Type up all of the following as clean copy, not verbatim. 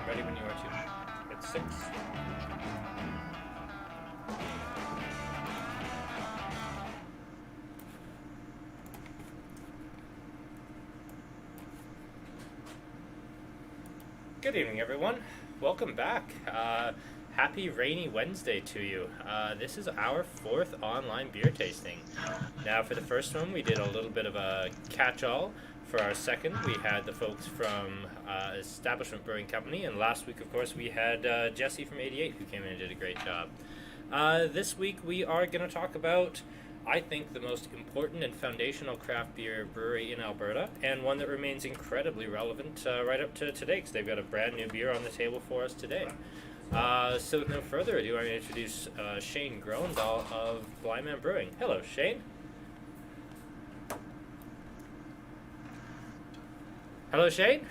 I'm ready when you are too. It's 6. Good evening, everyone. Welcome back. Happy rainy Wednesday to you. This is our 4th online beer tasting. Now, for the first one, we did a little bit of a catch-all. For our second, we had the folks from Establishment Brewing Company, and last week, of course, we had Jesse from 88, who came in and did a great job. This week, we are going to talk about, I think, the most important and foundational craft beer brewery in Alberta, and one that remains incredibly relevant right up to today, because they've got a brand new beer on the table for us today. So with no further ado, I'm going to introduce Shane Groendahl of Blindman Brewing. Hello, Shane. Hello, Shane?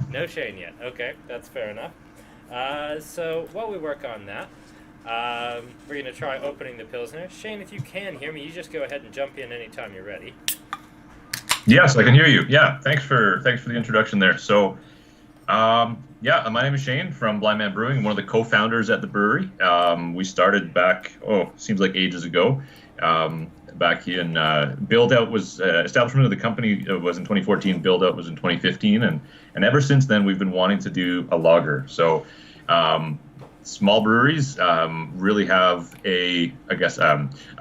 No Shane yet. Okay, that's fair enough. So while we work on that, we're going to try opening the Pilsner. Shane, if you can hear me, you just go ahead and jump in anytime you're ready. Yes, I can hear you. Yeah, thanks for the introduction there. So, yeah, my name is Shane from Blindman Brewing. I'm one of the co-founders at the brewery. We started back, seems like ages ago. Back in build-out was establishment of the company was in 2014. Build-out was in 2015, and ever since then we've been wanting to do a lager. So. Small breweries really have a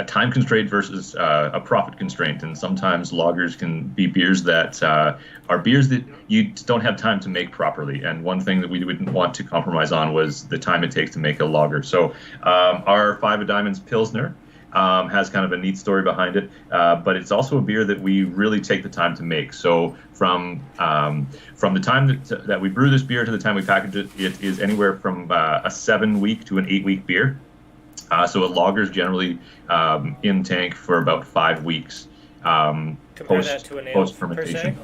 time constraint versus a profit constraint, and sometimes lagers can be beers that are beers that you don't have time to make properly. And one thing that we didn't want to compromise on was the time it takes to make a lager. So our Five of Diamonds Pilsner has kind of a neat story behind it, but it's also a beer that we really take the time to make. So from the time that we brew this beer to the time we package it, it is anywhere from a 7-week to an 8-week beer. So a lager is generally in tank for about 5 weeks. Compare that to an ale per se?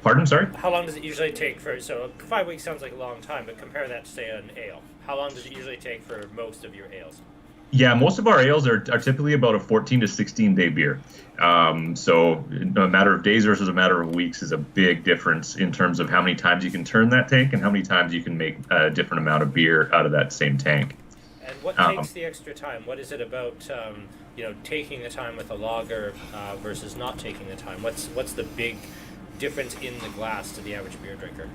Pardon, sorry? How long does it usually take for, so 5 weeks sounds like a long time, but compare that to, say, an ale. How long does it usually take for most of your ales? Yeah, most of our ales are typically about a 14 to 16 day beer. So a matter of days versus a matter of weeks is a big difference in terms of how many times you can turn that tank and how many times you can make a different amount of beer out of that same tank. And what takes the extra time? What is it about taking the time with a lager versus not taking the time? What's the big difference in the glass to the average beer drinker?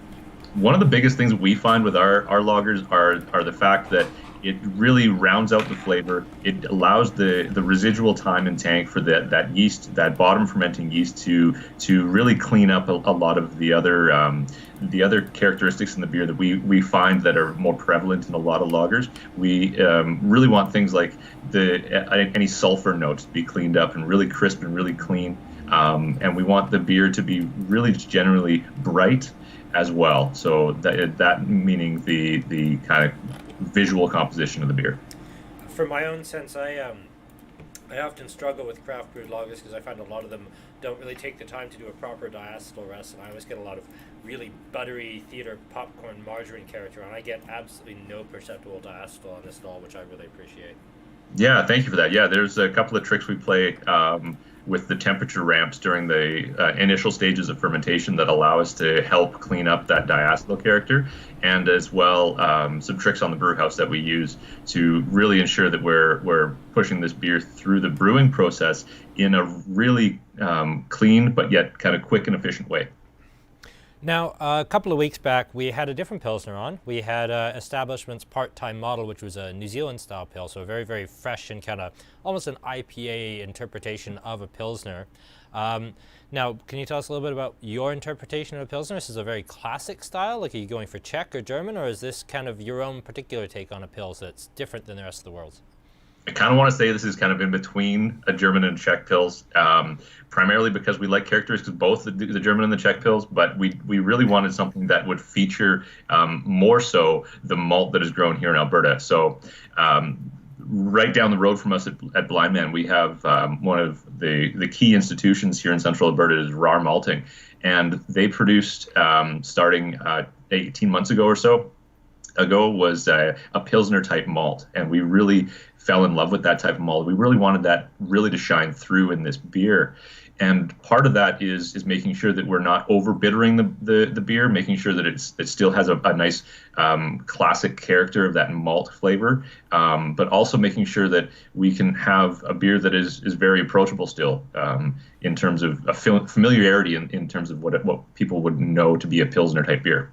One of the biggest things we find with our lagers are the fact that it really rounds out the flavor. It allows the residual time in tank for that yeast, that bottom fermenting yeast, to really clean up a lot of the other characteristics in the beer that we find that are more prevalent in a lot of lagers. We really want things like any sulfur notes to be cleaned up and really crisp and really clean, and we want the beer to be really just generally bright as well. So that meaning the kind of visual composition of the beer. For my own sense, I often struggle with craft brewed lagers because I find a lot of them don't really take the time to do a proper diacetyl rest, and I always get a lot of really buttery theater popcorn margarine character, and I get absolutely no perceptible diacetyl on this at all, which I really appreciate. Yeah, thank you for that. Yeah, there's a couple of tricks we play with the temperature ramps during the initial stages of fermentation that allow us to help clean up that diacetyl character, and as well some tricks on the brew house that we use to really ensure that we're pushing this beer through the brewing process in a really clean but yet kind of quick and efficient way. Now, a couple of weeks back, we had a different Pilsner on. We had Establishment's part-time model, which was a New Zealand-style Pil, so very, very fresh and kind of almost an IPA interpretation of a Pilsner. Now, can you tell us a little bit about your interpretation of a Pilsner? This is a very classic style. Like, are you going for Czech or German, or is this kind of your own particular take on a Pils that's different than the rest of the world's? I kind of want to say this is kind of in between a German and Czech Pils, primarily because we like characteristics of both the German and the Czech Pils, but we really wanted something that would feature more so the malt that is grown here in Alberta. So right down the road from us at Blindman, we have one of the key institutions here in Central Alberta is RAR Malting, and they produced starting 18 months ago or so was a Pilsner type malt, and we really fell in love with that type of malt. We really wanted that really to shine through in this beer. And part of that is making sure that we're not overbittering the beer, making sure that it still has a nice classic character of that malt flavor, but also making sure that we can have a beer that is very approachable still, in terms of a familiarity in terms of what people would know to be a Pilsner type beer.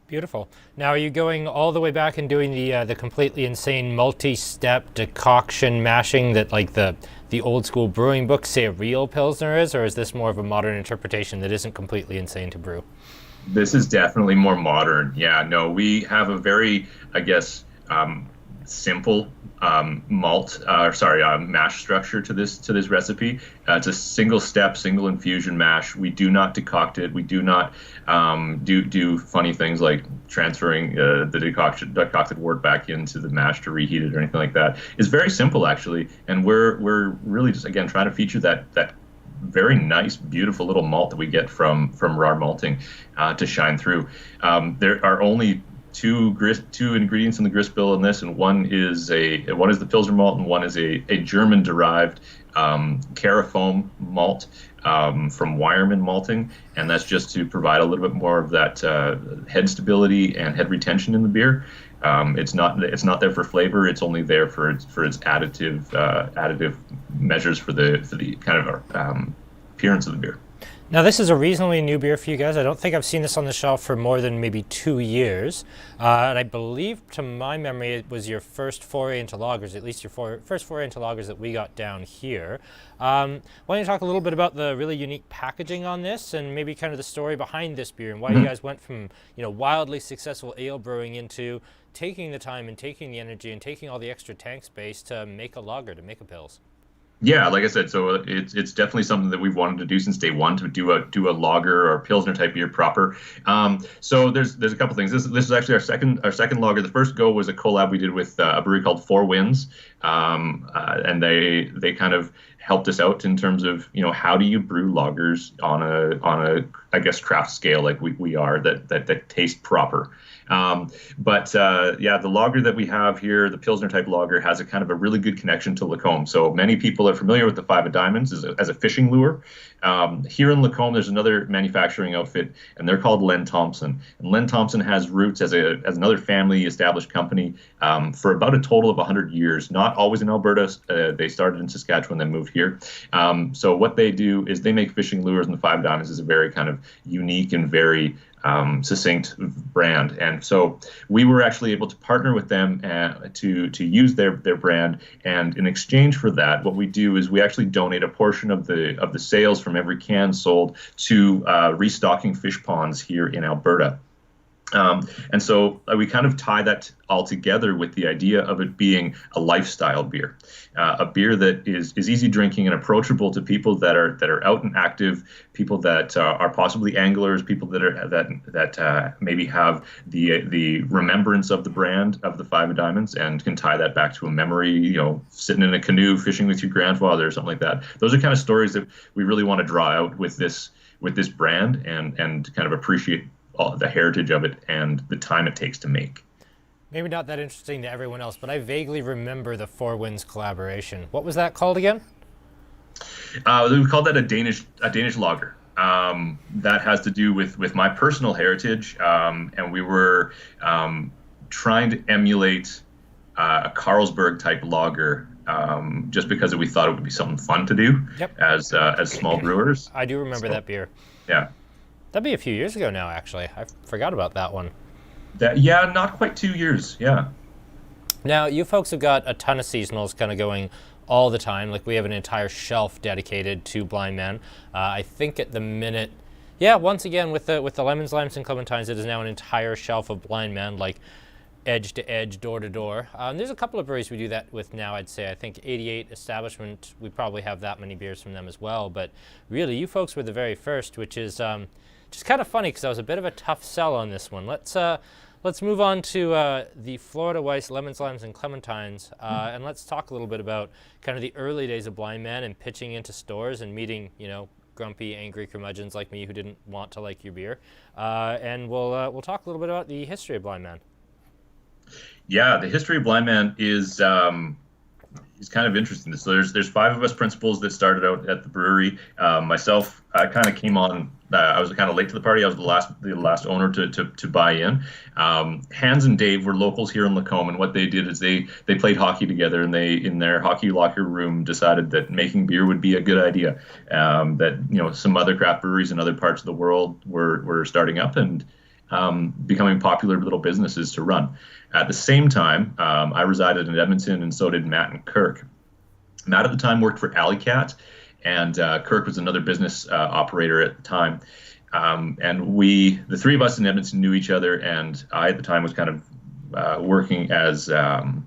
Beautiful. Now, are you going all the way back and doing the completely insane multi-step decoction mashing that like the old school brewing books say a real Pilsner is, or is this more of a modern interpretation that isn't completely insane to brew? This is definitely more modern. Yeah, no, we have a very, I guess, simple mash structure to this recipe. It's a single step, single infusion mash. We do not decoct it. We do not do funny things like transferring the decocted wort back into the mash to reheat it or anything like that. It's very simple actually, and we're really just again trying to feature that very nice, beautiful little malt that we get from raw malting to shine through. There are only two ingredients in the grist bill in this, and one is the Pilsner malt, and one is a German-derived Carafoam malt from Weyermann Malting, and that's just to provide a little bit more of that head stability and head retention in the beer. It's not there for flavor. It's only there for its additive measures for the kind of appearance of the beer. Now, this is a reasonably new beer for you guys. I don't think I've seen this on the shelf for more than maybe 2 years. And I believe, to my memory, it was your first foray into lagers, at least your first foray into lagers that we got down here. Why don't you talk a little bit about the really unique packaging on this and maybe kind of the story behind this beer and why you guys went from, wildly successful ale brewing into taking the time and taking the energy and taking all the extra tank space to make a lager, to make a Pils? Yeah, like I said, so it's definitely something that we've wanted to do since day one, to do a lager or Pilsner type beer proper. So there's a couple things. This is actually our second lager. The first go was a collab we did with a brewery called Four Winds, and they kind of helped us out in terms of how do you brew lagers on a I guess craft scale like we are that taste proper. But the lager that we have here, the Pilsner type lager, has a kind of a really good connection to Lacombe. So many people are familiar with the Five of Diamonds as a fishing lure. Here in Lacombe, there's another manufacturing outfit, and they're called Len Thompson. And Len Thompson has roots as another family established company for about a total of 100 years. Not always in Alberta. They started in Saskatchewan, then moved here. So what they do is they make fishing lures, and the Five Diamonds is a very kind of unique and very succinct brand. And so we were actually able to partner with them to use their brand. And in exchange for that, what we do is we actually donate a portion of the sales from every can sold to restocking fish ponds here in Alberta. And so we kind of tie that all together with the idea of it being a lifestyle beer, a beer that is easy drinking and approachable to people that are out and active, people that are possibly anglers, people that maybe have the remembrance of the brand of the Five of Diamonds and can tie that back to a memory, sitting in a canoe fishing with your grandfather or something like that. Those are kind of stories that we really want to draw out with this brand and kind of appreciate the heritage of it and the time it takes to make. Maybe not that interesting to everyone else, but I vaguely remember the Four Winds collaboration. What was that called again? We called that a Danish lager. That has to do with my personal heritage, and we were trying to emulate a Carlsberg type lager, just because we thought it would be something fun to do. Yep. as small brewers. I do remember that beer. Yeah. That'd be a few years ago now, actually. I forgot about that one. Not quite 2 years, yeah. Now, you folks have got a ton of seasonals kind of going all the time. Like, we have an entire shelf dedicated to Blindman. I think at the minute, once again, with the lemons, limes, and clementines, it is now an entire shelf of Blindman, like edge to edge, door to door. There's a couple of breweries we do that with now, I'd say. I think 88 Establishment, we probably have that many beers from them as well. But really, you folks were the very first, which is just kind of funny because I was a bit of a tough sell on this one. Let's move on to the Florida Weisse lemons, limes, and clementines, and let's talk a little bit about kind of the early days of Blindman and pitching into stores and meeting, grumpy, angry curmudgeons like me who didn't want to like your beer. And we'll talk a little bit about the history of Blindman. Yeah, the history of Blindman is is kind of interesting. So there's five of us principals that started out at the brewery. Myself, I kind of came on. I was kind of late to the party. I was the last owner to buy in. Hans and Dave were locals here in Lacombe, and what they did is they played hockey together, and they in their hockey locker room decided that making beer would be a good idea. That some other craft breweries in other parts of the world were starting up and becoming popular little businesses to run. At the same time, I resided in Edmonton, and so did Matt and Kirk. Matt at the time worked for Alley Cat, and Kirk was another business operator at the time. And the three of us in Edmonton knew each other, and I at the time was kind of working as in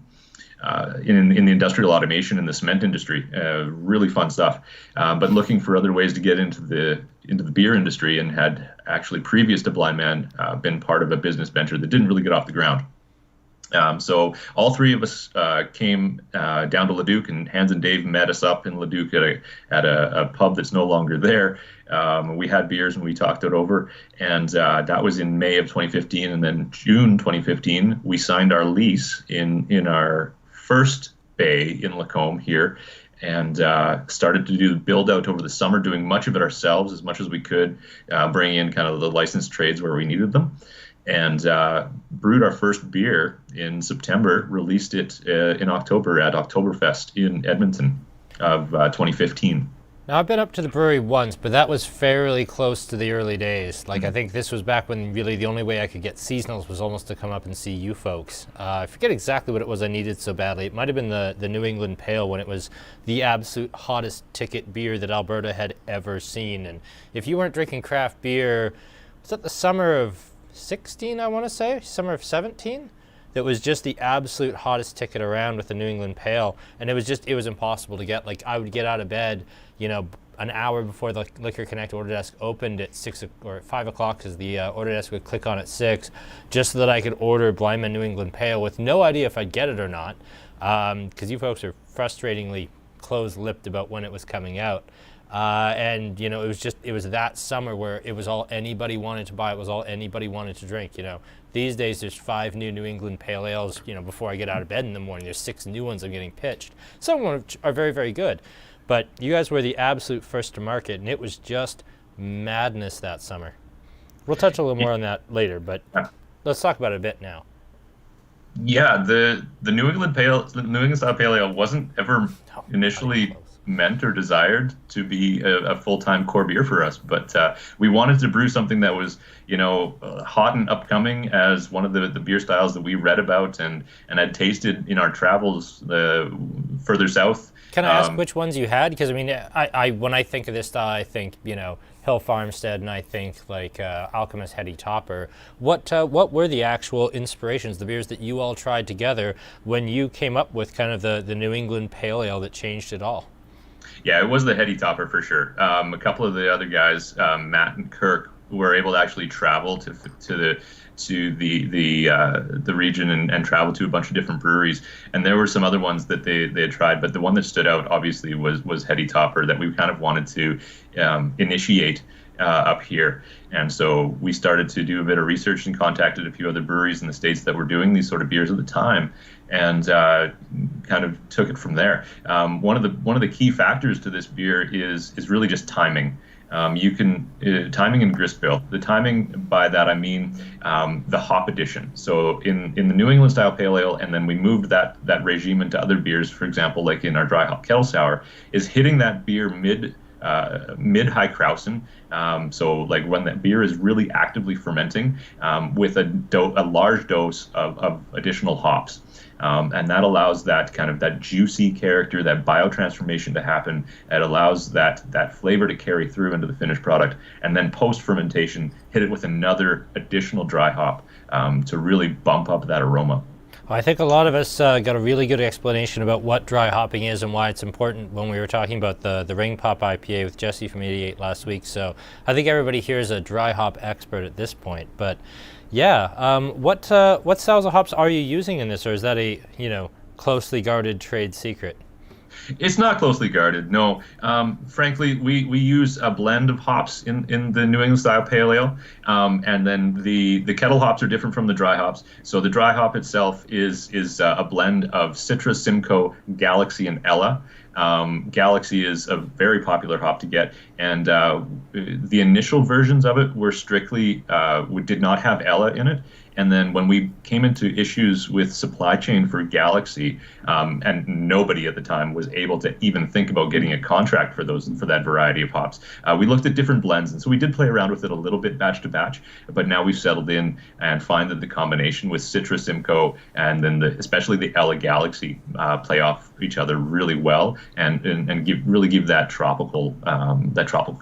the industrial automation in the cement industry. Really fun stuff, but looking for other ways to get into the beer industry, and had actually previous to Blindman been part of a business venture that didn't really get off the ground. So all three of us came down to Leduc, and Hans and Dave met us up in Leduc at a pub that's no longer there. We had beers and we talked it over, and that was in May of 2015. And then June 2015, we signed our lease in our first bay in Lacombe here, and started to do the build out over the summer, doing much of it ourselves as much as we could, bringing in kind of the licensed trades where we needed them. And brewed our first beer in September, released it in October at Oktoberfest in Edmonton of 2015. Now, I've been up to the brewery once, but that was fairly close to the early days. Like, I think this was back when really the only way I could get seasonals was almost to come up and see you folks. I forget exactly what it was I needed so badly. It might have been the New England Pale, when it was the absolute hottest ticket beer that Alberta had ever seen. And if you weren't drinking craft beer, was that the summer of 16, I want to say, summer of 17, that was just the absolute hottest ticket around with the New England Pale. And it was impossible to get. Like, I would get out of bed, an hour before the Liquor Connect order desk opened at 6 or 5 o'clock, because the order desk would click on at 6, just so that I could order Blindman New England Pale with no idea if I'd get it or not, because you folks are frustratingly close-lipped about when it was coming out. And it was that summer where it was all anybody wanted to buy. It was all anybody wanted to drink. These days there's 5 New England Pale Ales. Before I get out of bed in the morning, there's 6 new ones I'm getting pitched. Some of them are very, very good, but you guys were the absolute first to market, and it was just madness that summer. We'll touch a little more on that later, but let's talk about it a bit now. Yeah, the New England style Pale Ale wasn't ever initially meant or desired to be a full-time core beer for us, but we wanted to brew something that was hot and upcoming as one of the beer styles that we read about and had tasted in our travels further south. Can I ask which ones you had? Because I when I think of this style, I think Hill Farmstead, and I think like Alchemist Heady Topper. What were the actual inspirations, the beers that you all tried together when you came up with kind of the New England Pale Ale that changed it all? Yeah, it was the Heady Topper for sure. A couple of the other guys, Matt and Kirk, were able to actually travel to the region and travel to a bunch of different breweries. And there were some other ones that they had tried, but the one that stood out obviously was Heady Topper, that we kind of wanted to initiate up here. And so we started to do a bit of research and contacted a few other breweries in the States that were doing these sort of beers at the time, and kind of took it from there. One of the key factors to this beer is really just timing. Timing and grist bill. The timing, by that I mean the hop addition. So in the New England style Pale Ale, and then we moved that regime into other beers, for example, like in our dry hop Kettle Sour, is hitting that beer mid high Krausen, so like when that beer is really actively fermenting, with a large dose of additional hops. And that allows that juicy character, that biotransformation to happen. It allows that flavor to carry through into the finished product, and then post-fermentation, hit it with another additional dry hop to really bump up that aroma. I think a lot of us got a really good explanation about what dry hopping is and why it's important when we were talking about the Ring Pop IPA with Jesse from 88 last week. So I think everybody here is a dry hop expert at this point. But yeah, what styles of hops are you using in this, or is that a closely guarded trade secret? It's not closely guarded, no. Frankly, we use a blend of hops in the New England style pale ale, and then the kettle hops are different from the dry hops. So the dry hop itself is a blend of Citra, Simcoe, Galaxy, and Ella. Galaxy is a very popular hop to get, and the initial versions of it were strictly did not have Ella in it. And then when we came into issues with supply chain for Galaxy, and nobody at the time was able to even think about getting a contract for that variety of hops, we looked at different blends, and so we did play around with it a little bit batch to batch. But now we've settled in and find that the combination with Citra, Simcoe, and then especially the Ella Galaxy play off each other really well, and really give that tropical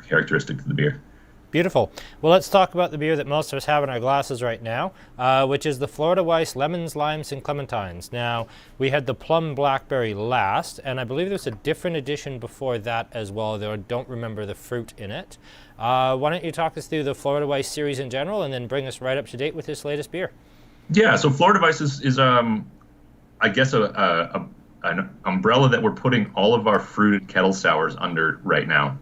characteristic to the beer. Beautiful. Well, let's talk about the beer that most of us have in our glasses right now, which is the Florida Weisse Lemons, Limes, and Clementines. Now, we had the Plum Blackberry last, and I believe there was a different edition before that as well, though I don't remember the fruit in it. Why don't you talk us through the Florida Weisse series in general, and then bring us right up to date with this latest beer? Yeah, so Florida Weisse is I guess, an umbrella that we're putting all of our fruited kettle sours under right now.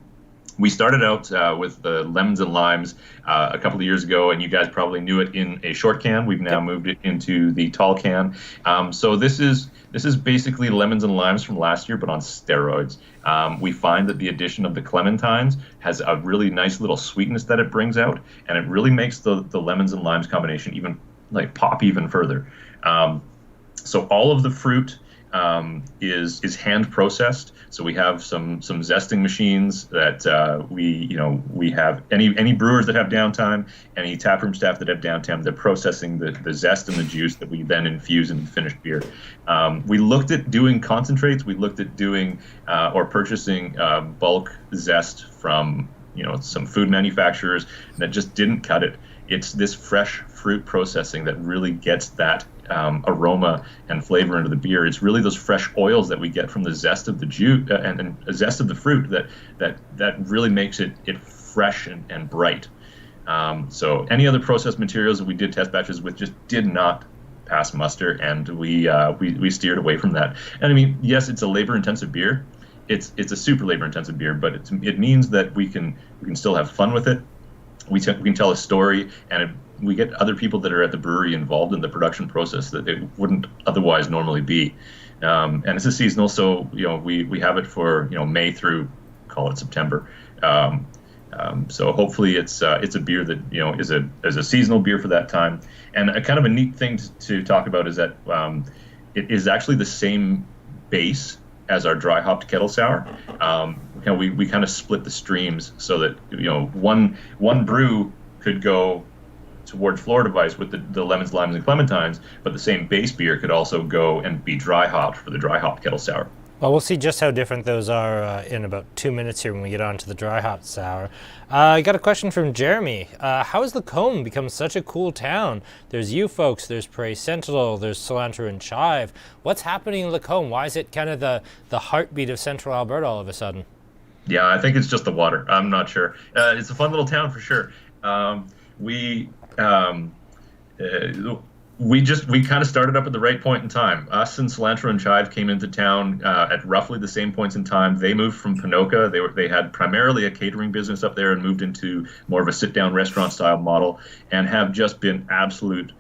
We started out with the lemons and limes a couple of years ago, and you guys probably knew it in a short can. We've now moved it into the tall can. So this is basically lemons and limes from last year, but on steroids. We find that the addition of the Clementines has a really nice little sweetness that it brings out, and it really makes the lemons and limes combination even pop even further. So all of the fruit is hand processed. So we have some zesting machines that we have any brewers that have downtime, any taproom staff that have downtime. They're processing the zest and the juice that we then infuse into finished beer. We looked at doing concentrates. We looked at doing or purchasing bulk zest from some food manufacturers that just didn't cut it. It's this fresh fruit processing that really gets that aroma and flavor into the beer. It's really those fresh oils that we get from the zest of the juice and zest of the fruit that really makes it fresh and bright. So any other processed materials that we did test batches with just did not pass muster, and we steered away from that. And I mean, yes, it's a labor-intensive beer. It's a super labor-intensive beer, but it means that we can still have fun with it. We can tell a story, and we get other people that are at the brewery involved in the production process that it wouldn't otherwise normally be. And it's a seasonal, so we have it for May through, call it September. So hopefully it's a beer that is a seasonal beer for that time. And a kind of a neat thing to talk about is that it is actually the same base as our dry hopped kettle sour. We kind of split the streams so that one brew could go towards Florida Weisse with the lemons, limes, and clementines, but the same base beer could also go and be dry hopped for the dry hopped kettle sour. Well, we'll see just how different those are in about 2 minutes here when we get on to the dry hop sour. I got a question from Jeremy. How has Lacombe become such a cool town? There's you folks, there's Prairie Sentinel, there's Cilantro and Chive. What's happening in Lacombe? Why is it kind of the heartbeat of central Alberta all of a sudden? Yeah, I think it's just the water. I'm not sure. It's a fun little town for sure. We kind of started up at the right point in time. Us and Cilantro and Chive came into town at roughly the same points in time. They moved from Ponoka. They had primarily a catering business up there and moved into more of a sit-down restaurant style model, and have just been absolute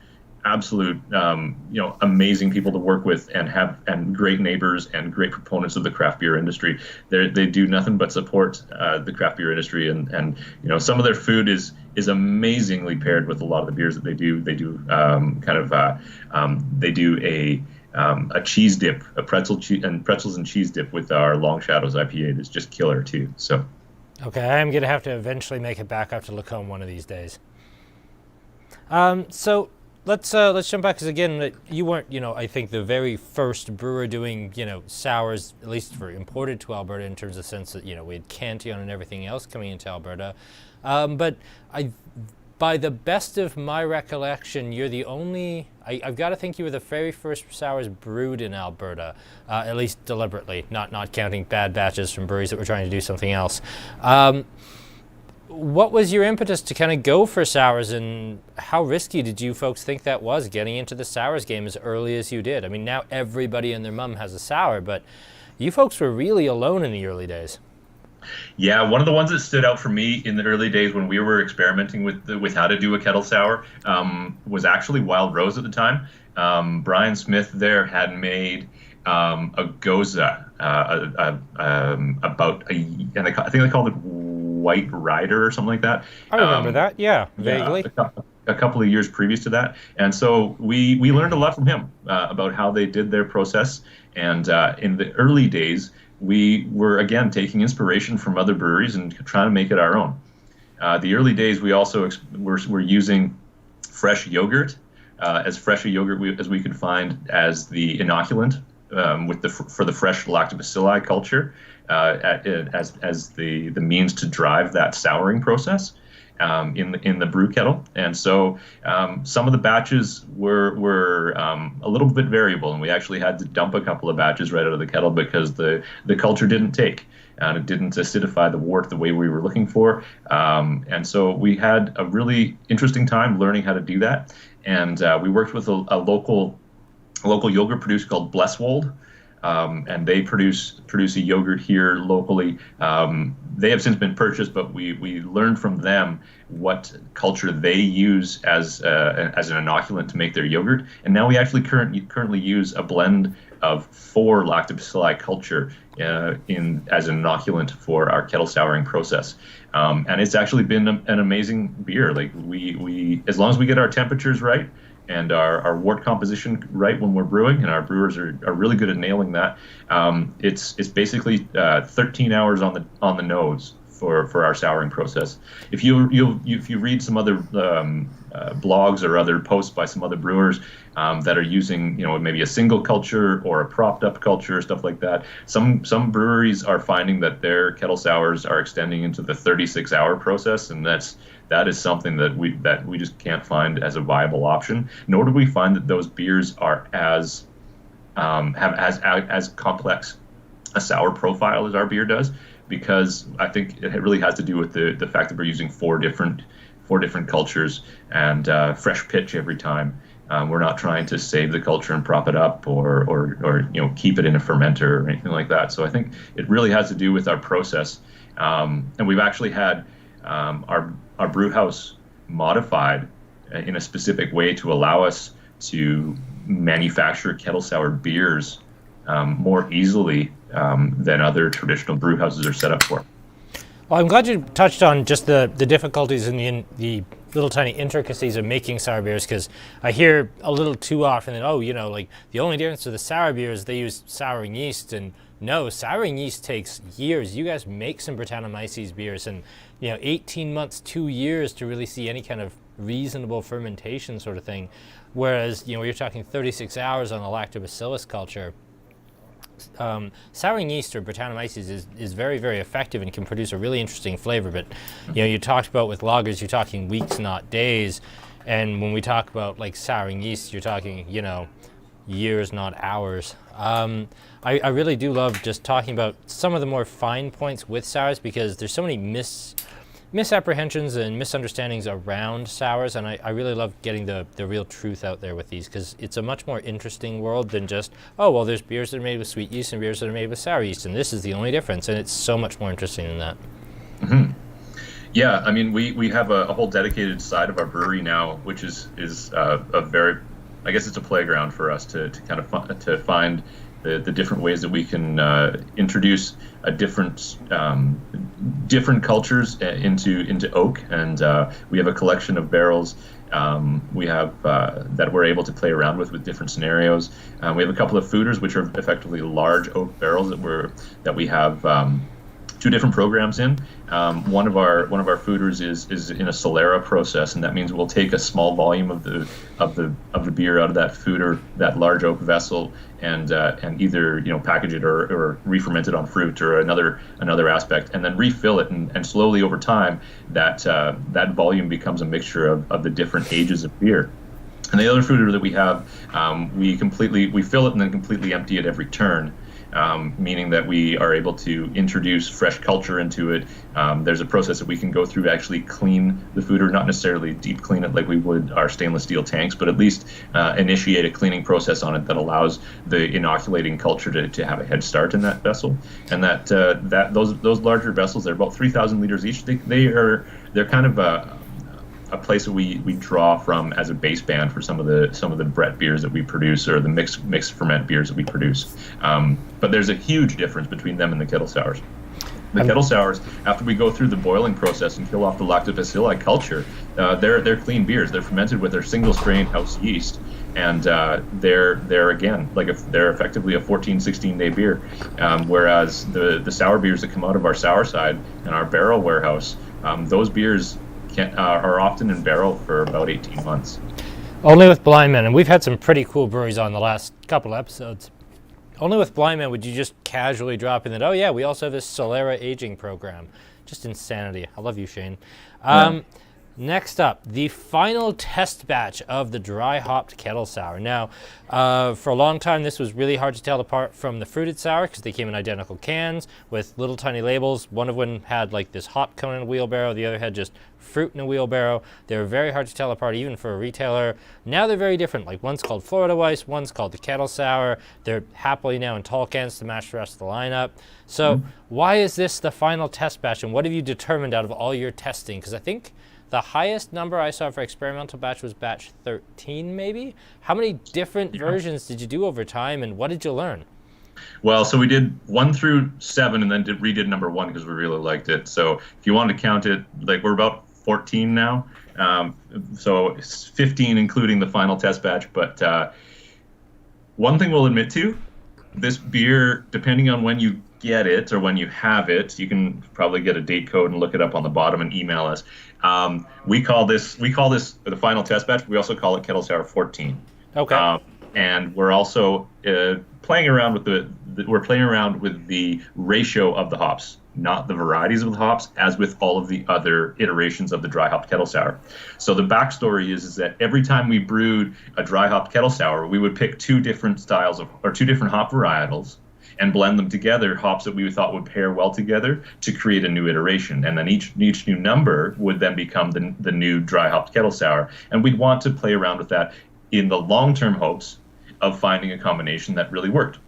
amazing people to work with, and great neighbors and great proponents of the craft beer industry. They do nothing but support the craft beer industry, and some of their food is amazingly paired with a lot of the beers that they do. They do they do a cheese dip, a pretzels and cheese dip with our Long Shadows IPA that's just killer too. So okay, I'm gonna have to eventually make it back up to Lacombe one of these days. So let's jump back, because again, you weren't, I think, the very first brewer doing, sours, at least for imported to Alberta, in terms of the sense that, we had Cantillon and everything else coming into Alberta. But by the best of my recollection, you're the only, I've got to think you were the very first sours brewed in Alberta, at least deliberately, not counting bad batches from breweries that were trying to do something else. What was your impetus to kind of go for sours, and how risky did you folks think that was, getting into the sours game as early as you did? I mean, now everybody and their mum has a sour, but you folks were really alone in the early days. Yeah, one of the ones that stood out for me in the early days when we were experimenting with how to do a kettle sour was actually Wild Rose at the time. Brian Smith there had made a Goza about and I think they called it White Rider or something like that. I remember that, yeah, vaguely. A couple of years previous to that, and so we learned a lot from him about how they did their process. And in the early days, we were again taking inspiration from other breweries and trying to make it our own. The early days, we also were using fresh yogurt, as fresh a yogurt as we could find as the inoculant for the fresh lactobacilli culture, as the means to drive that souring process in the brew kettle. And so some of the batches were a little bit variable, and we actually had to dump a couple of batches right out of the kettle because the culture didn't take, and it didn't acidify the wort the way we were looking for. And so we had a really interesting time learning how to do that. And we worked with a local yogurt producer called Blesswold. And they produce a yogurt here locally. They have since been purchased, but we learned from them what culture they use as an inoculant to make their yogurt. And now we actually currently use a blend of 4 lactobacilli culture as an inoculant for our kettle souring process. And it's actually been an amazing beer. Like we as long as we get our temperatures right and our wort composition right when we're brewing, and our brewers are really good at nailing that. It's basically 13 hours on the nose for our souring process. If you read some other blogs or other posts by some other brewers that are using maybe a single culture or a propped up culture, stuff like that, some breweries are finding that their kettle sours are extending into the 36-hour process, and that is something that we just can't find as a viable option. Nor do we find that those beers are as complex a sour profile as our beer does, because I think it really has to do with the fact that we're using four different cultures and fresh pitch every time. We're not trying to save the culture and prop it up or keep it in a fermenter or anything like that. So I think it really has to do with our process. And we've actually had our brew house modified in a specific way to allow us to manufacture kettle sour beers more easily than other traditional brew houses are set up for. Well, I'm glad you touched on just the difficulties and the little tiny intricacies of making sour beers, because I hear a little too often that, like the only difference with the sour beer is they use souring yeast, and no, souring yeast takes years. You guys make some Brettanomyces beers, and 18 months, 2 years to really see any kind of reasonable fermentation sort of thing. Whereas, you're talking 36 hours on the lactobacillus culture. Souring yeast or Brettanomyces is very, very effective and can produce a really interesting flavor. But you talked about with lagers, you're talking weeks, not days. And when we talk about like souring yeast, you're talking years, not hours. I really do love just talking about some of the more fine points with sours, because there's so many misapprehensions and misunderstandings around sours, and I really love getting the real truth out there with these, because it's a much more interesting world than just, there's beers that are made with sweet yeast and beers that are made with sour yeast, and this is the only difference, and it's so much more interesting than that. Mm-hmm. Yeah, I mean, we have a whole dedicated side of our brewery now, which is a very, I guess it's a playground for us to kind of to find the different ways that we can introduce a different cultures into oak, and we have a collection of barrels we have that we're able to play around with different scenarios. We have a couple of foeders, which are effectively large oak barrels that we have 2 different programs in. One of our foeders is in a Solera process, and that means we'll take a small volume of the beer out of that foeder, that large oak vessel, and either package it or re-ferment it on fruit or another aspect, and then refill it, and slowly over time that volume becomes a mixture of the different ages of beer. And the other foeder that we have, we fill it and then completely empty it every turn. meaning that we are able to introduce fresh culture into it. There's a process that we can go through to actually clean the foeder, not necessarily deep clean it like we would our stainless steel tanks, but at least initiate a cleaning process on it that allows the inoculating culture to have a head start in that vessel. And those larger vessels, they're about 3,000 liters each. They're kind of a place that we draw from as a base band for some of the Brett beers that we produce, or the mixed ferment beers that we produce. But there's a huge difference between them and the kettle sours. The kettle sours, after we go through the boiling process and kill off the lactobacilli culture, they're clean beers. They're fermented with their single strain house yeast, and they're again they're effectively a 14-16 day beer. Whereas the sour beers that come out of our sour side and our barrel warehouse, those beers are often in barrel for about 18 months. Only with Blindman, and we've had some pretty cool breweries on the last couple episodes. Only with Blindman would you just casually drop in that, oh yeah, we also have this Solera aging program. Just insanity. I love you, Shane. Next up, the final test batch of the dry hopped kettle sour. Now, for a long time, this was really hard to tell apart from the fruited sour because they came in identical cans with little tiny labels. One of them had like this hop cone in a wheelbarrow. The other had just fruit in a wheelbarrow. They were very hard to tell apart even for a retailer. Now they're very different. Like one's called Florida Weisse, one's called the kettle sour. They're happily now in tall cans to match the rest of the lineup. So why is this the final test batch, and what have you determined out of all your testing? Because I think the highest number I saw for experimental batch was batch 13, maybe? How many different versions did you do over time, and what did you learn? Well, so we did 1 through 7, and then redid number 1 because we really liked it. So if you wanted to count it, like we're about 14 now. So it's 15 including the final test batch. But one thing we'll admit to, this beer, depending on when you get it or when you have it, you can probably get a date code and look it up on the bottom and email us. We call this the final test batch. We also call it Kettle Sour 14. Okay. And we're also playing around with the ratio of the hops, not the varieties of the hops, as with all of the other iterations of the dry hopped kettle sour. So the backstory is that every time we brewed a dry hopped kettle sour, we would pick two different hop varietals and blend them together, hops that we thought would pair well together to create a new iteration. And then each new number would then become the new dry hopped kettle sour. And we'd want to play around with that in the long-term hopes of finding a combination that really worked.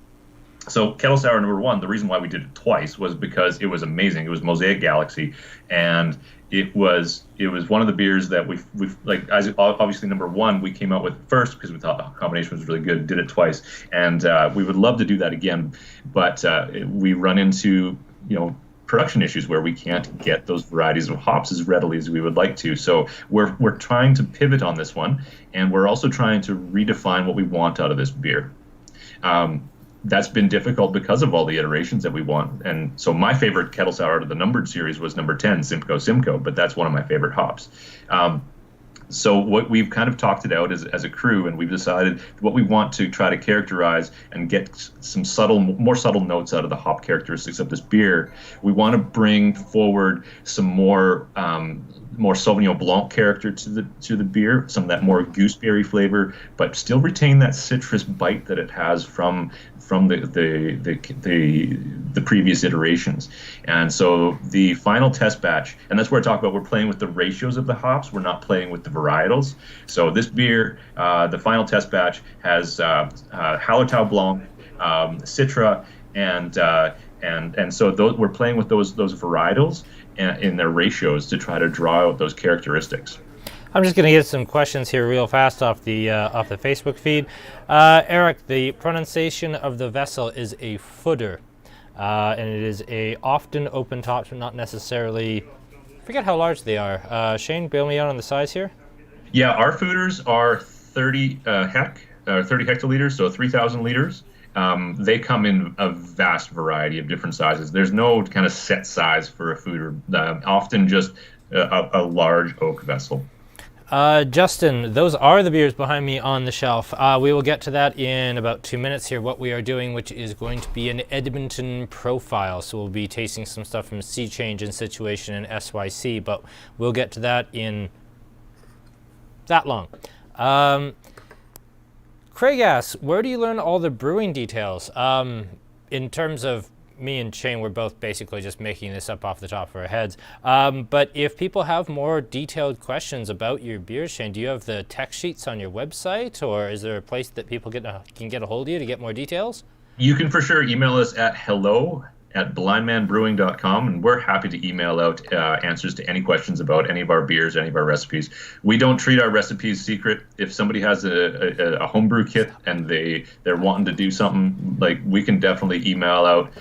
So Kettle Sour number 1, the reason why we did it twice was because it was amazing. It was Mosaic Galaxy, and it was one of the beers that we've like, as obviously number 1 we came out with first because we thought the combination was really good, did it twice, and we would love to do that again, but we run into production issues where we can't get those varieties of hops as readily as we would like to. So we're trying to pivot on this one, and we're also trying to redefine what we want out of this beer. That's been difficult because of all the iterations that we want. And so my favorite kettle sour out of the numbered series was number 10, Simcoe, but that's one of my favorite hops. So what we've kind of talked it out as a crew, and we've decided what we want to try to characterize and get some more subtle notes out of the hop characteristics of this beer. We want to bring forward some more Sauvignon Blanc character to the beer, some of that more gooseberry flavor, but still retain that citrus bite that it has from the previous iterations. And so the final test batch, and that's where I talk about we're playing with the ratios of the hops, we're not playing with the varietals. So this beer, the final test batch has Hallertau Blanc, Citra, and so we're playing with those varietals in their ratios to try to draw out those characteristics. I'm just going to get some questions here real fast off the Facebook feed. Eric, the pronunciation of the vessel is a fooder, and it is a often open top, but not necessarily. I forget how large they are. Shane, bail me out on the size here. Yeah, our fooders are 30 hectoliters, so 3,000 liters. They come in a vast variety of different sizes. There's no kind of set size for a fooder. Often just a large oak vessel. Justin, those are the beers behind me on the shelf. We will get to that in about 2 minutes here, what we are doing, which is going to be an Edmonton profile. So we'll be tasting some stuff from Sea Change and Situation and SYC, but we'll get to that in that long. Craig asks, where do you learn all the brewing details? in terms of me and Shane, we're both basically just making this up off the top of our heads. But if people have more detailed questions about your beers, Shane, do you have the text sheets on your website, or is there a place that people can get a hold of you to get more details? You can for sure email us at hello@blindmanbrewing.com, and we're happy to email out answers to any questions about any of our beers, any of our recipes. We don't treat our recipes secret. If somebody has a homebrew kit and they're wanting to do something, like, we can definitely email out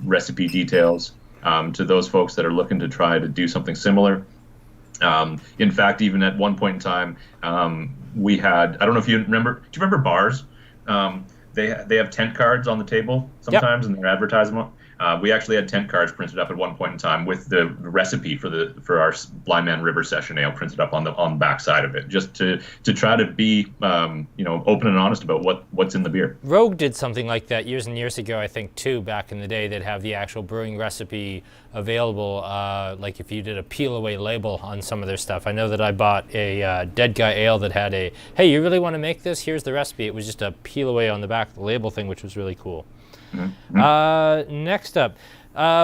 recipe details to those folks that are looking to try to do something similar. In fact, even at one point in time, we had, I don't know if you remember, do you remember bars? They have tent cards on the table sometimes, in their advertisement. We actually had tent cards printed up at one point in time with the recipe for our Blind Man River Session Ale printed up on the back side of it, just to try to be open and honest about what's in the beer. Rogue did something like that years and years ago, I think, too, back in the day. They'd have the actual brewing recipe available, like if you did a peel away label on some of their stuff. I know that I bought a Dead Guy Ale that had a, hey, you really want to make this? Here's the recipe. It was just a peel away on the back of the label thing, which was really cool. Mm-hmm. Next up,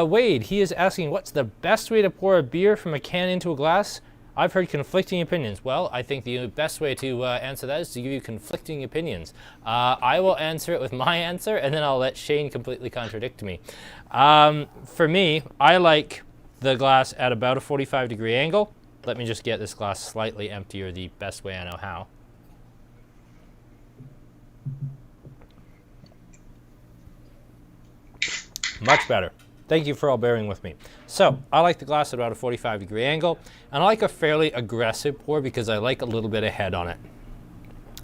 Wade, he is asking, what's the best way to pour a beer from a can into a glass? I've heard conflicting opinions. Well, I think the best way to answer that is to give you conflicting opinions. I will answer it with my answer, and then I'll let Shane completely contradict me. For me, I like the glass at about a 45-degree angle. Let me just get this glass slightly emptier the best way I know how. Much better. Thank you for all bearing with me. So I like the glass at about a 45-degree angle, and I like a fairly aggressive pour because I like a little bit of head on it.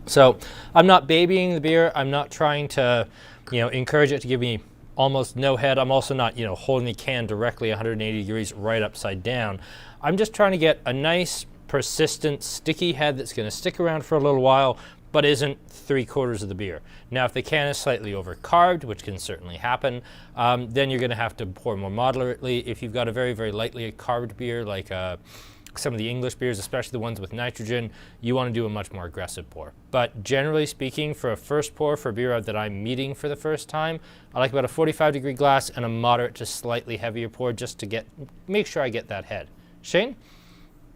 So I'm not babying the beer. I'm not trying to, encourage it to give me almost no head. I'm also not, holding the can directly 180 degrees right upside down. I'm just trying to get a nice, persistent, sticky head that's going to stick around for a little while, but isn't 3/4 of the beer. Now, if the can is slightly over-carved, which can certainly happen, then you're going to have to pour more moderately. If you've got a very, very lightly carved beer, like some of the English beers, especially the ones with nitrogen, you want to do a much more aggressive pour. But generally speaking, for a first pour for a beer that I'm meeting for the first time, I like about a 45-degree glass and a moderate to slightly heavier pour just to make sure I get that head. Shane?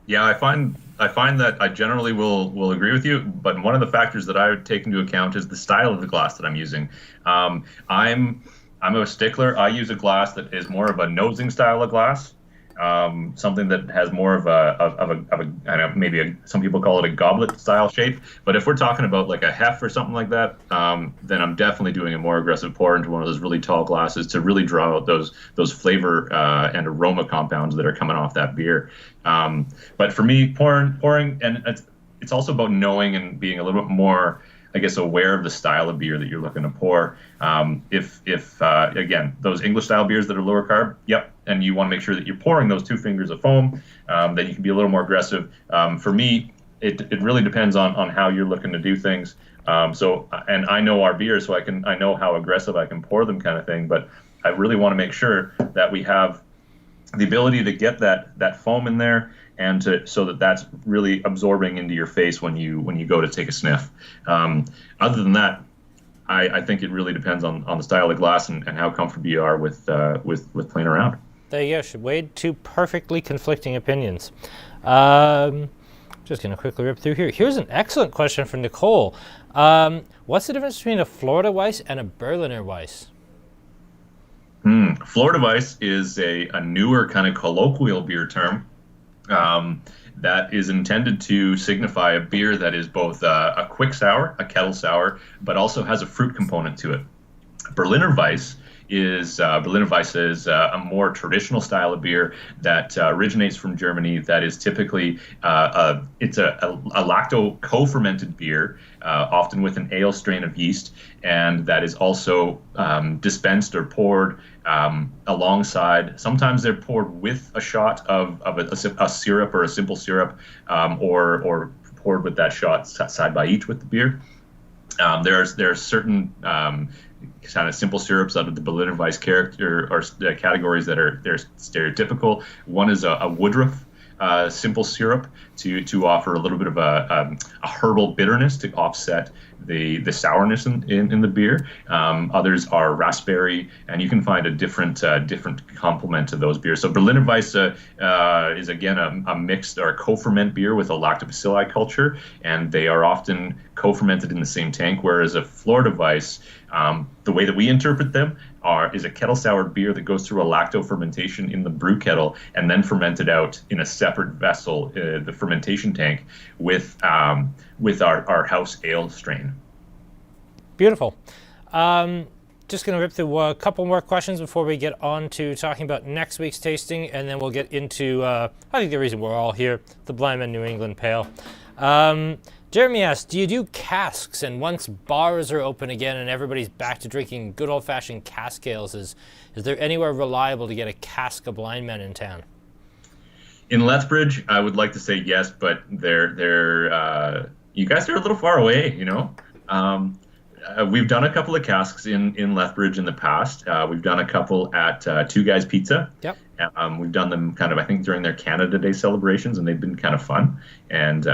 Yeah, I find that I generally will agree with you, but one of the factors that I would take into account is the style of the glass that I'm using. I'm a stickler. I use a glass that is more of a nosing style of glass, something that has more of a I don't know, some people call it a goblet style shape. But if we're talking about like a hef or something like that, then I'm definitely doing a more aggressive pour into one of those really tall glasses to really draw out those flavor and aroma compounds that are coming off that beer. But for me, pouring, and it's also about knowing and being a little bit more, I guess, aware of the style of beer that you're looking to pour. If again, those English style beers that are lower carb, yep, and you want to make sure that you're pouring those 2 fingers of foam, then you can be a little more aggressive. For me, it really depends on how you're looking to do things. And I know our beers, so I know how aggressive I can pour them, kind of thing. But I really want to make sure that we have the ability to get that foam in there, and so that's really absorbing into your face when you go to take a sniff. Other than that, I think it really depends on the style of glass and how comfortable you are with playing around. There you go, Wade. 2 perfectly conflicting opinions. Just going to quickly rip through here. Here's an excellent question from Nicole. What's the difference between a Florida Weisse and a Berliner Weisse? Florida Weisse is a newer kind of colloquial beer term that is intended to signify a beer that is both a quick sour, a kettle sour, but also has a fruit component to it. Berliner Weisse is a more traditional style of beer that originates from Germany. That is typically it's a lacto co-fermented beer, often with an ale strain of yeast, and that is also dispensed or poured alongside. Sometimes they're poured with a shot of a syrup or a simple syrup, or poured with that shot side by each with the beer. There are certain kind of simple syrups out of the Berliner Weisse character or categories they're stereotypical. One is a Woodruff simple syrup to offer a little bit of a herbal bitterness to offset the sourness in the beer. Others are raspberry, and you can find a different complement to those beers. So Berliner Weisse is again a mixed or co-ferment beer with a lactobacilli culture, and they are often co-fermented in the same tank. Whereas a Florida Weisse, the way that we interpret them is a kettle sour beer that goes through a lacto fermentation in the brew kettle and then fermented out in a separate vessel, the fermentation tank, with our house ale strain. Beautiful. Just going to rip through a couple more questions before we get on to talking about next week's tasting, and then we'll get into, I think the reason we're all here, the Blindman New England Pale. Jeremy asks, do you do casks? And once bars are open again and everybody's back to drinking good old-fashioned cask ales, is there anywhere reliable to get a cask of Blindman in town? In Lethbridge, I would like to say yes, but they're you guys are a little far away, you know. We've done a couple of casks in Lethbridge in the past. We've done a couple at Two Guys Pizza. Yep. We've done them kind of, I think, during their Canada Day celebrations, and they've been kind of fun. And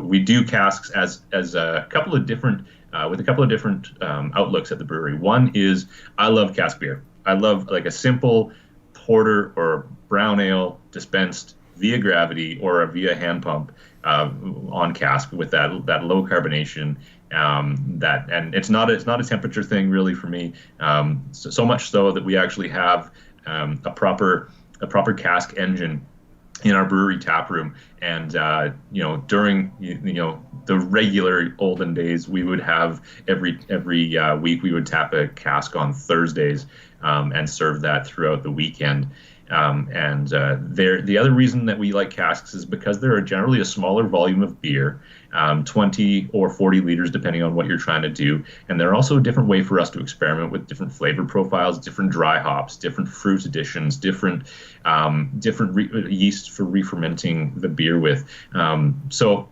we do casks as a couple of different with a couple of different outlooks at the brewery. One is I love cask beer. I love like a simple porter or brown ale dispensed via gravity or via hand pump on cask with that low carbonation. And it's not a temperature thing really for me. So much so that we actually have a proper cask engine in our brewery tap room. And during the regular olden days, we would have every week we would tap a cask on Thursdays and serve that throughout the weekend. The other reason that we like casks is because they're generally a smaller volume of beer, 20 or 40 liters, depending on what you're trying to do. And they're also a different way for us to experiment with different flavor profiles, different dry hops, different fruit additions, different yeast for re-fermenting the beer with. So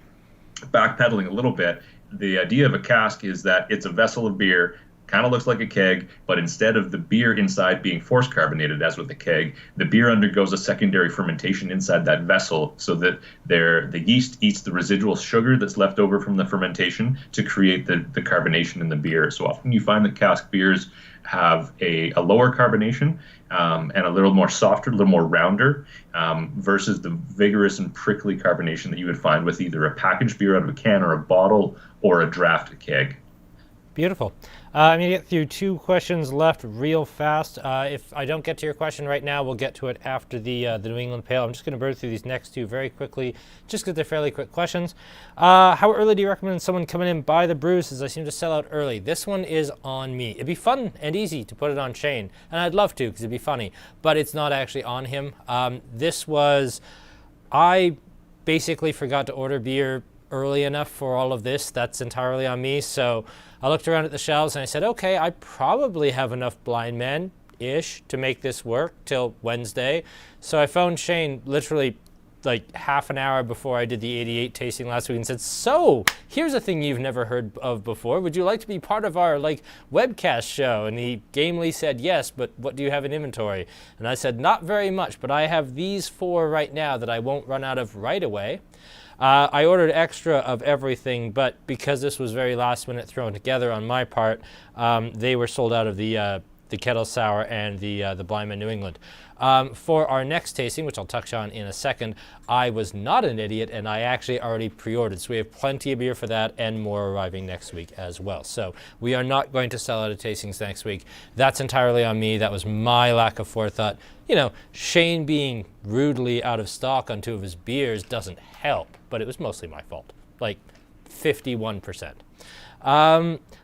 backpedaling a little bit, the idea of a cask is that it's a vessel of beer, kind of looks like a keg, but instead of the beer inside being force carbonated as with a keg, the beer undergoes a secondary fermentation inside that vessel so that the yeast eats the residual sugar that's left over from the fermentation to create the carbonation in the beer. So often you find that cask beers have a lower carbonation and a little more softer, a little more rounder, versus the vigorous and prickly carbonation that you would find with either a packaged beer out of a can or a bottle or a draft keg. Beautiful. I'm going to get through two questions left real fast. If I don't get to your question right now, we'll get to it after the New England Pale. I'm just going to burn through these next two very quickly, just because they're fairly quick questions. How early do you recommend someone coming in buy the brews, as I seem to sell out early? This one is on me. It'd be fun and easy to put it on Shane, and I'd love to because it'd be funny, but it's not actually on him. I basically forgot to order beer early enough for all of this. That's entirely on me. So I looked around at the shelves and I said, okay, I probably have enough Blindman-ish to make this work till Wednesday. So I phoned Shane literally like half an hour before I did the 88 tasting last week and said, so here's a thing you've never heard of before. Would you like to be part of our webcast show? And he gamely said yes, but what do you have in inventory? And I said, not very much, but I have these 4 right now that I won't run out of right away. I ordered extra of everything, but because this was very last minute thrown together on my part, they were sold out of the Kettle Sour and the Blindman New England. For our next tasting, which I'll touch on in a second, I was not an idiot and I actually already pre-ordered. So we have plenty of beer for that and more arriving next week as well. So we are not going to sell out of tastings next week. That's entirely on me. That was my lack of forethought. Shane being rudely out of stock on 2 of his beers doesn't help, but it was mostly my fault, 51%.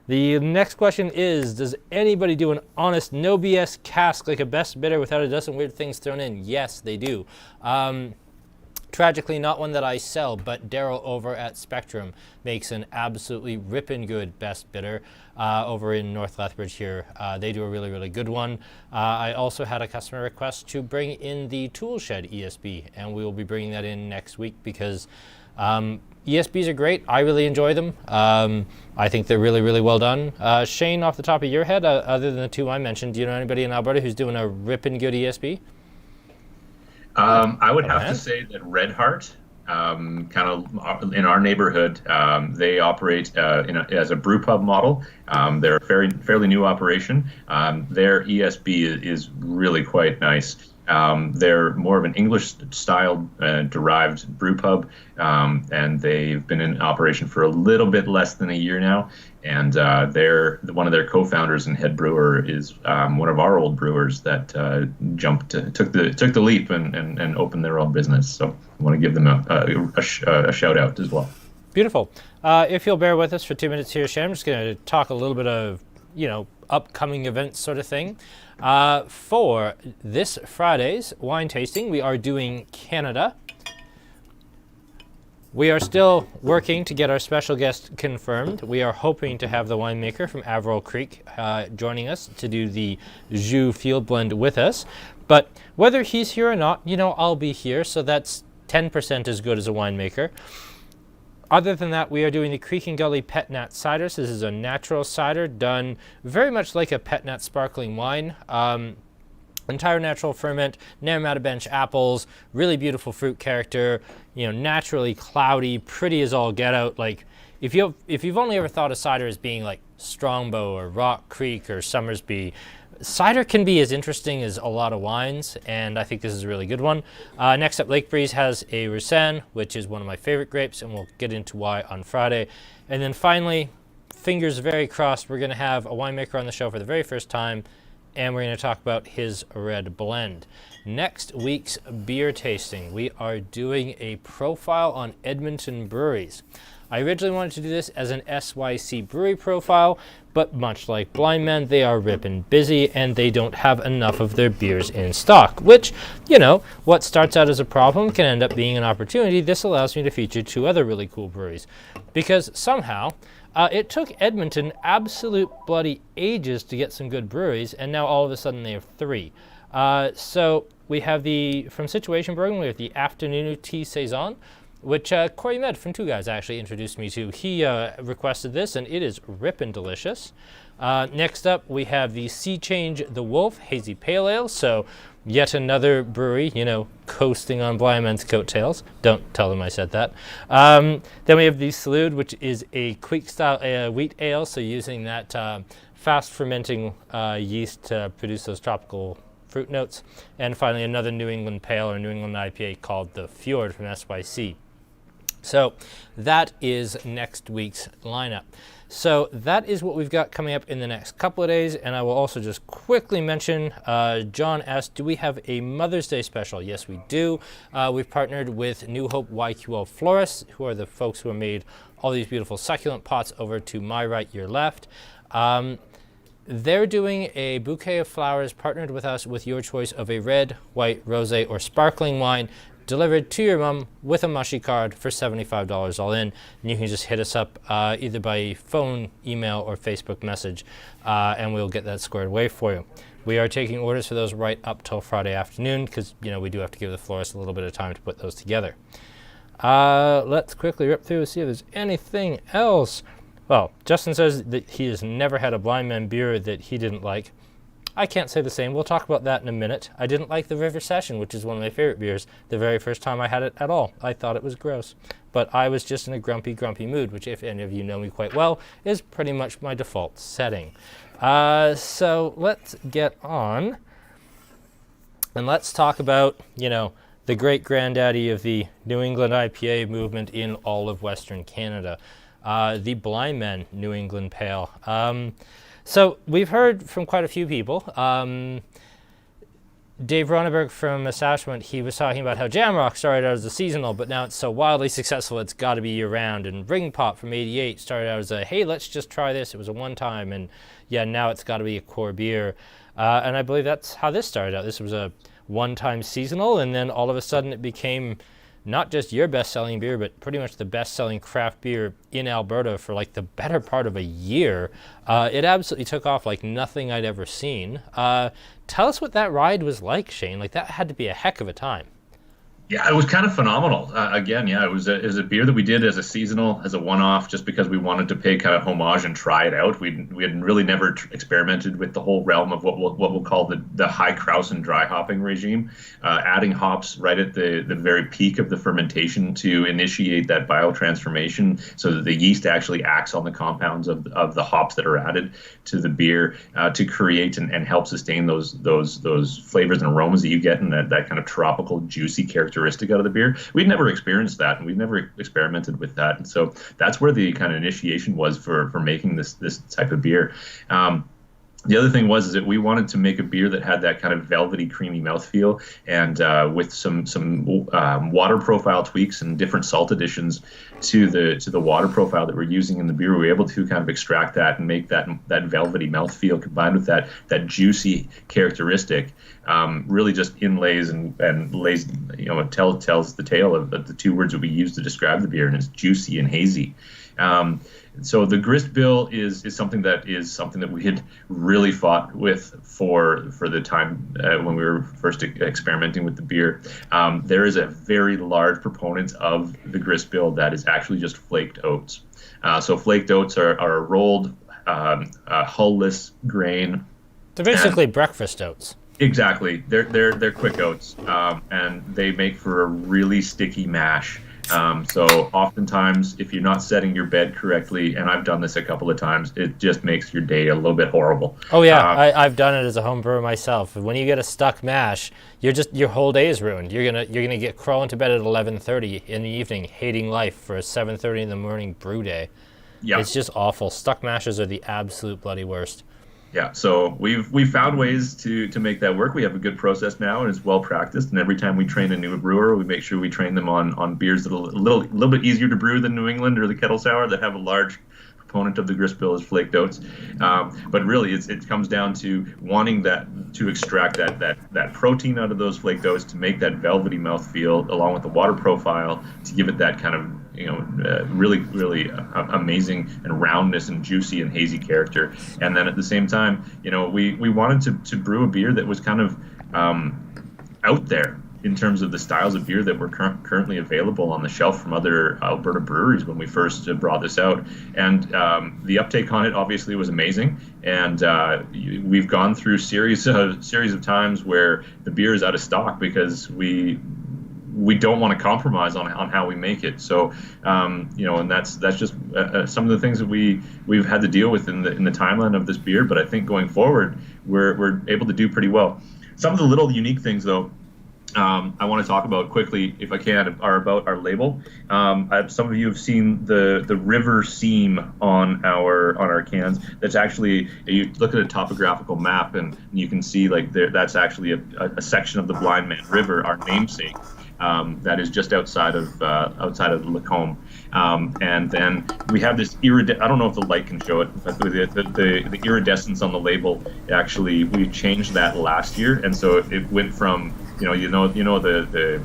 The next question is, does anybody do an honest, no BS cask like a best bidder without a dozen weird things thrown in? Yes, they do. Tragically, not one that I sell, but Daryl over at Spectrum makes an absolutely ripping good best bidder over in North Lethbridge here. They do a really, really good one. I also had a customer request to bring in the Toolshed ESB, and we will be bringing that in next week because ESBs are great. I really enjoy them. I think they're really, really well done. Shane, off the top of your head, other than the 2 I mentioned, do you know anybody in Alberta who's doing a ripping good ESB? I would have to say that Red Heart kind of in our neighborhood. They operate as a brew pub model. They're a fairly new operation. Their ESB is really quite nice. They're more of an English-style derived brew pub, and they've been in operation for a little bit less than a year now. And one of their co-founders and head brewer is one of our old brewers that took the leap and opened their own business. So I want to give them a shout out as well. Beautiful. If you'll bear with us for 2 minutes here, Shane, I'm just going to talk a little bit of upcoming events sort of thing. For this Friday's wine tasting, we are doing Canada. We are still working to get our special guest confirmed. We are hoping to have the winemaker from Averill Creek joining us to do the Jus Field Blend with us. But whether he's here or not, I'll be here, so that's 10% as good as a winemaker. Other than that, we are doing the Creek and Gully Pet Nat ciders. This is a natural cider done very much like a Pet Nat sparkling wine. Entire natural ferment, Naramata Bench apples, really beautiful fruit character, naturally cloudy, pretty as all get out. Like if you've only ever thought of cider as being like Strongbow or Rock Creek or Summersby, cider can be as interesting as a lot of wines, and I think this is a really good one. Next up, Lake Breeze has a Roussanne, which is one of my favorite grapes, and we'll get into why on Friday. And then finally, fingers very crossed, we're going to have a winemaker on the show for the very first time, and we're going to talk about his red blend. Next week's beer tasting, we are doing a profile on Edmonton breweries. I originally wanted to do this as an SYC brewery profile, but much like Blindman, they are ripping busy and they don't have enough of their beers in stock, which, what starts out as a problem can end up being an opportunity. This allows me to feature 2 other really cool breweries, because somehow it took Edmonton absolute bloody ages to get some good breweries, and now all of a sudden they have 3. So we have from Situation Brewing, we have the Afternoon Tea Saison, which Corey Med from Two Guys actually introduced me to. He requested this, and it is rippin' delicious. Next up, we have the Sea Change the Wolf Hazy Pale Ale. So yet another brewery, coasting on Blindman's coattails. Don't tell them I said that. Then we have the Salud, which is a Quake-style wheat ale, so using that fast fermenting yeast to produce those tropical fruit notes. And finally, another New England Pale or New England IPA called the Fjord from SYC. So that is next week's lineup. So that is what we've got coming up in the next couple of days. And I will also just quickly mention, John asked, do we have a Mother's Day special? Yes, we do. We've partnered with New Hope YQL Florists, who are the folks who have made all these beautiful succulent pots over to my right, your left. They're doing a bouquet of flowers partnered with us with your choice of a red, white, rosé, or sparkling wine delivered to your mom with a mushy card for $75 all in. And you can just hit us up either by phone, email, or Facebook message, and we'll get that squared away for you. We are taking orders for those right up till Friday afternoon because, we do have to give the florist a little bit of time to put those together. Let's quickly rip through and see if there's anything else. Well, Justin says that he has never had a Blindman beer that he didn't like. I can't say the same. We'll talk about that in a minute. I didn't like the River Session, which is one of my favorite beers, the very first time I had it at all. I thought it was gross. But I was just in a grumpy mood, which, if any of you know me quite well, is pretty much my default setting. So let's get on. And let's talk about, the great granddaddy of the New England IPA movement in all of Western Canada. The Blindman New England Pale. So we've heard from quite a few people. Dave Ronneberg from Establishment, he was talking about how Jamrock started out as a seasonal, but now it's so wildly successful it's got to be year-round. And Ring Pop from '88 started out as a, hey, let's just try this. It was a one-time, and yeah, now it's got to be a core beer. And I believe that's how this started out. This was a one-time seasonal, and then all of a sudden it became not just your best-selling beer, but pretty much the best-selling craft beer in Alberta for like the better part of a year. It absolutely took off like nothing I'd ever seen. Tell us what that ride was like, Shane. Like, that had to be a heck of a time. Yeah, it was kind of phenomenal. Again, yeah, it was a beer that we did as a seasonal, as a one-off, just because we wanted to pay kind of homage and try it out. We had really never experimented with the whole realm of what we'll call the high Krausen dry hopping regime, adding hops right at the very peak of the fermentation to initiate that biotransformation, so that the yeast actually acts on the compounds of the hops that are added to the beer to create and help sustain those flavors and aromas that you get in that kind of tropical, juicy characteristic out of the beer. We'd never experienced that, and we've never experimented with that. And so that's where the kind of initiation was for making this type of beer. The other thing was that we wanted to make a beer that had that kind of velvety, creamy mouthfeel, and with some water profile tweaks and different salt additions to the water profile that we're using in the beer. We were able to kind of extract that and make that velvety mouthfeel combined with that juicy characteristic. Really just inlays and lays, tells the tale of the two words that we use to describe the beer, and it's juicy and hazy. So the grist bill is something that we had really fought with for the time when we were first experimenting with the beer. There is a very large proponent of the grist bill that is actually just flaked oats. So flaked oats are a rolled, hull-less grain. They're basically breakfast oats. Exactly. They're quick oats, and they make for a really sticky mash. So oftentimes, if you're not setting your bed correctly, and I've done this a couple of times, it just makes your day a little bit horrible. Oh yeah, I've done it as a home brewer myself. When you get a stuck mash, your whole day is ruined. You're gonna get crawling to bed at 11:30 in the evening, hating life for a 7:30 in the morning brew day. Yeah, it's just awful. Stuck mashes are the absolute bloody worst. Yeah, so we've found ways to make that work. We have a good process now, and it's well practiced. And every time we train a new brewer, we make sure we train them on beers that are a little bit easier to brew than New England or the Kettle Sour, that have a large component of the grist bill is flaked oats. But really, it comes down to wanting to extract that protein out of those flaked oats to make that velvety mouthfeel, along with the water profile, to give it that kind of really, really amazing and roundness and juicy and hazy character. And then at the same time, we wanted to brew a beer that was kind of out there in terms of the styles of beer that were currently available on the shelf from other Alberta breweries when we first brought this out. And the uptake on it obviously was amazing. And we've gone through series of times where the beer is out of stock because we don't want to compromise on how we make it. So, and that's just some of the things that we've had to deal with in the timeline of this beer. But I think going forward, we're able to do pretty well. Some of the little unique things, though, I want to talk about quickly, if I can, are about our label. Some of you have seen the river seam on our cans. That's actually, you look at a topographical map and you can see that's actually a section of the Blindman River, our namesake. That is just outside of Lacombe, and then we have this I don't know if the light can show it, but the iridescence on the label, actually we changed that last year, and so it went from the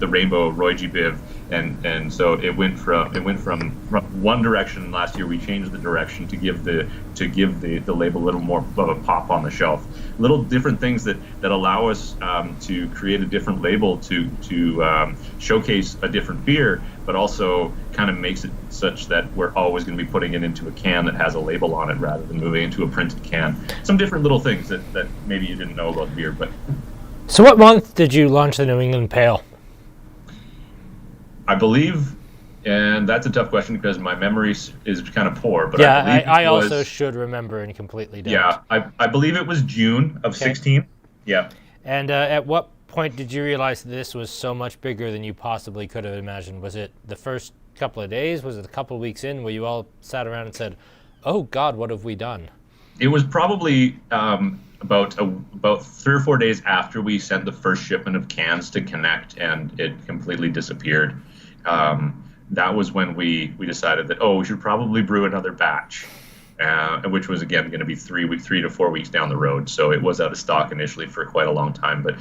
rainbow Roy G. Biv, and so it went from one direction last year. We changed the direction to give the label a little more of a pop on the shelf. Little different things that allow us to create a different label to showcase a different beer, but also kind of makes it such that we're always going to be putting it into a can that has a label on it rather than moving into a printed can. Some different little things that maybe you didn't know about the beer. But so what month did you launch the New England Pale? I believe, and that's a tough question because my memory is kind of poor. But yeah, I also should remember and completely don't. Yeah, I believe it was June of 16. Yeah. And at what point did you realize this was so much bigger than you possibly could have imagined? Was it the first couple of days? Was it a couple of weeks in where you all sat around and said, "Oh God, what have we done?" It was probably about 3 or 4 days after we sent the first shipment of cans to Connect, and it completely disappeared. That was when we decided that we should probably brew another batch, which was again going to be 3 to 4 weeks down the road. So it was out of stock initially for quite a long time. But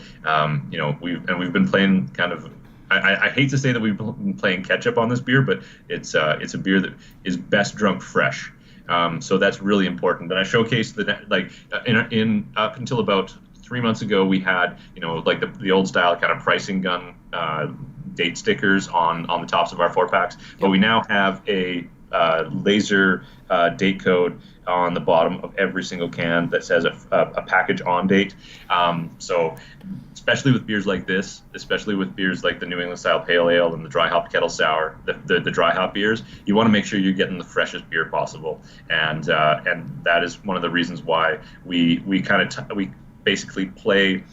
we've been playing kind of. I hate to say that we've been playing catch up on this beer, but it's a beer that is best drunk fresh. So that's really important. And I showcased in up until about 3 months ago, we had, like the old style kind of pricing gun date stickers on the tops of our 4-packs, but we now have a laser date code on the bottom of every single can that says a package on date. So especially with beers like this, especially with beers like the New England style pale ale and the dry hop kettle sour, the dry hop beers, you want to make sure you're getting the freshest beer possible, and that is one of the reasons why we basically play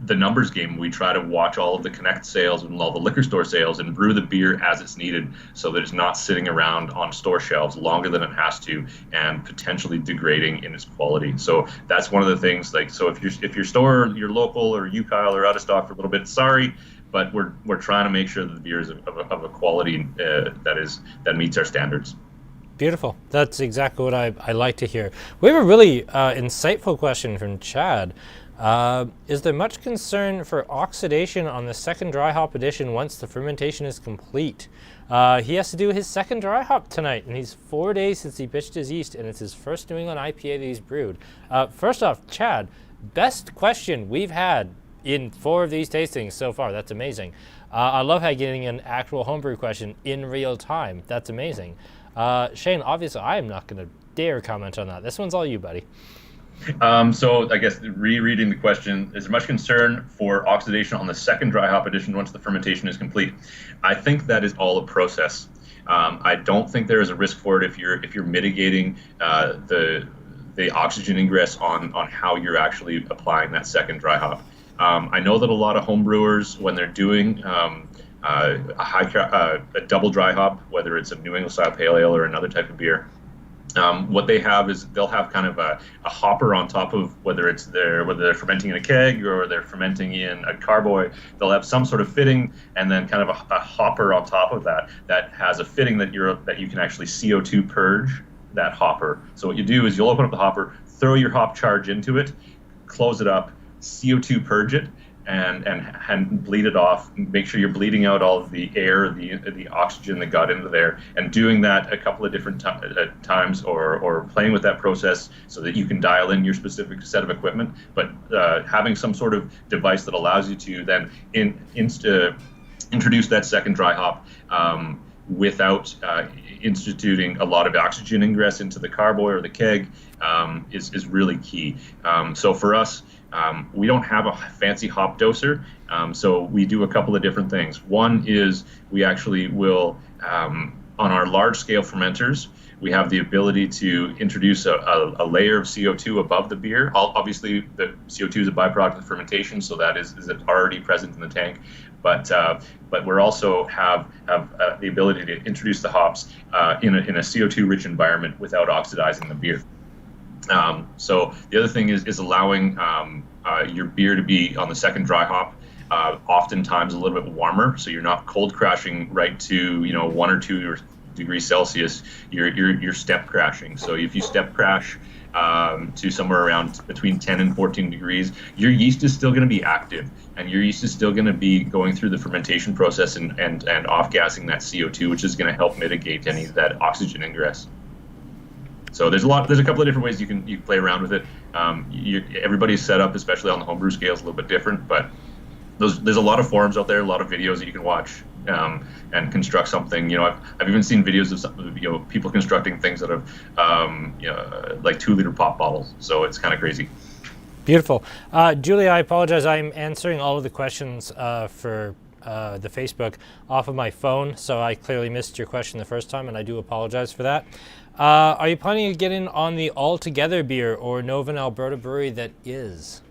the numbers game. We try to watch all of the Connect sales and all the liquor store sales and brew the beer as it's needed, so that it's not sitting around on store shelves longer than it has to and potentially degrading in its quality. So that's one of the things. So if your store, your local or UKyle are out of stock for a little bit, sorry, but we're trying to make sure that the beer is of a quality that meets our standards. Beautiful. That's exactly what I like to hear. We have a really insightful question from Chad. Is there much concern for oxidation on the second dry hop edition once the fermentation is complete? He has to do his second dry hop tonight, and he's 4 days since he pitched his yeast, and it's his first New England IPA that he's brewed. First off, Chad, best question we've had in 4 of these tastings so far. That's amazing. I love how getting an actual homebrew question in real time. That's amazing. Shane, obviously I am not going to dare comment on that. This one's all you, buddy. So I guess rereading the question, is there much concern for oxidation on the second dry hop edition once the fermentation is complete? I think that is all a process. I don't think there is a risk for it if you're mitigating the oxygen ingress on how you're actually applying that second dry hop. I know that a lot of home brewers, when they're doing a double dry hop, whether it's a New England style pale ale or another type of beer, what they have is they'll have kind of a hopper on top of whether they're fermenting in a keg or they're fermenting in a carboy. They'll have some sort of fitting and then kind of a hopper on top of that has a fitting that you can actually CO2 purge that hopper. So what you do is you'll open up the hopper, throw your hop charge into it, close it up, CO2 purge it, and bleed it off. Make sure you're bleeding out all of the air, the oxygen that got into there, and doing that a couple of different times, or playing with that process so that you can dial in your specific set of equipment. But having some sort of device that allows you to then introduce that second dry hop without instituting a lot of oxygen ingress into the carboy or the keg is really key. So for us, we don't have a fancy hop doser, so we do a couple of different things. One is we actually will, on our large-scale fermenters, we have the ability to introduce a layer of CO2 above the beer. Obviously, the CO2 is a byproduct of fermentation, so that is already present in the tank. But we're also have the ability to introduce the hops in a CO2-rich environment without oxidizing the beer. So the other thing is allowing your beer to be on the second dry hop, oftentimes a little bit warmer, so you're not cold crashing right to 1 or 2 degrees Celsius. You're step crashing. So if you step crash to somewhere around between 10 and 14 degrees, your yeast is still going to be active, and your yeast is still going to be going through the fermentation process and off-gassing that CO2, which is going to help mitigate any of that oxygen ingress. So there's a couple of different ways you can play around with it. Everybody's setup, especially on the homebrew scale, is a little bit different, but there's a lot of forums out there, a lot of videos that you can watch and construct something. I've even seen videos of people constructing things out of like 2-liter pop bottles. So it's kind of crazy. Beautiful. Julia, I apologize. I'm answering all of the questions for the Facebook off of my phone, so I clearly missed your question the first time, and I do apologize for that. Are you planning to get in on the Altogether beer or Nova Alberta brewery that is?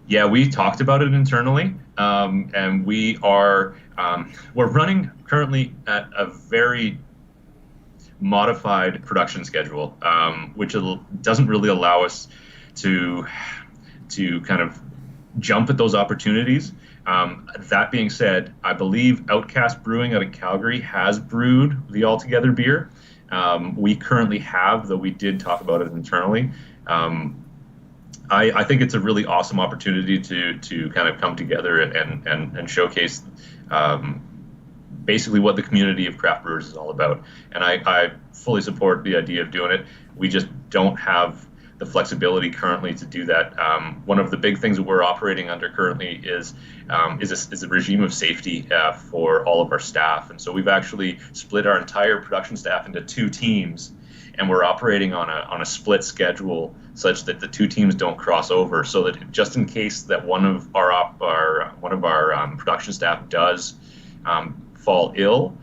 Yeah, we talked about it internally, and we are we're running currently at a very modified production schedule, which doesn't really allow us to kind of jump at those opportunities. That being said, I believe Outcast Brewing out of Calgary has brewed the Altogether beer. We currently have, though we did talk about it internally. I think it's a really awesome opportunity to kind of come together and showcase basically what the community of craft brewers is all about. And I fully support the idea of doing it. We just don't have the flexibility currently to do that. One of the big things that we're operating under currently is a regime of safety for all of our staff. And so we've actually split our entire production staff into 2 teams, and we're operating on a split schedule such that the 2 teams don't cross over, so that just in case that one of our production staff does fall ill,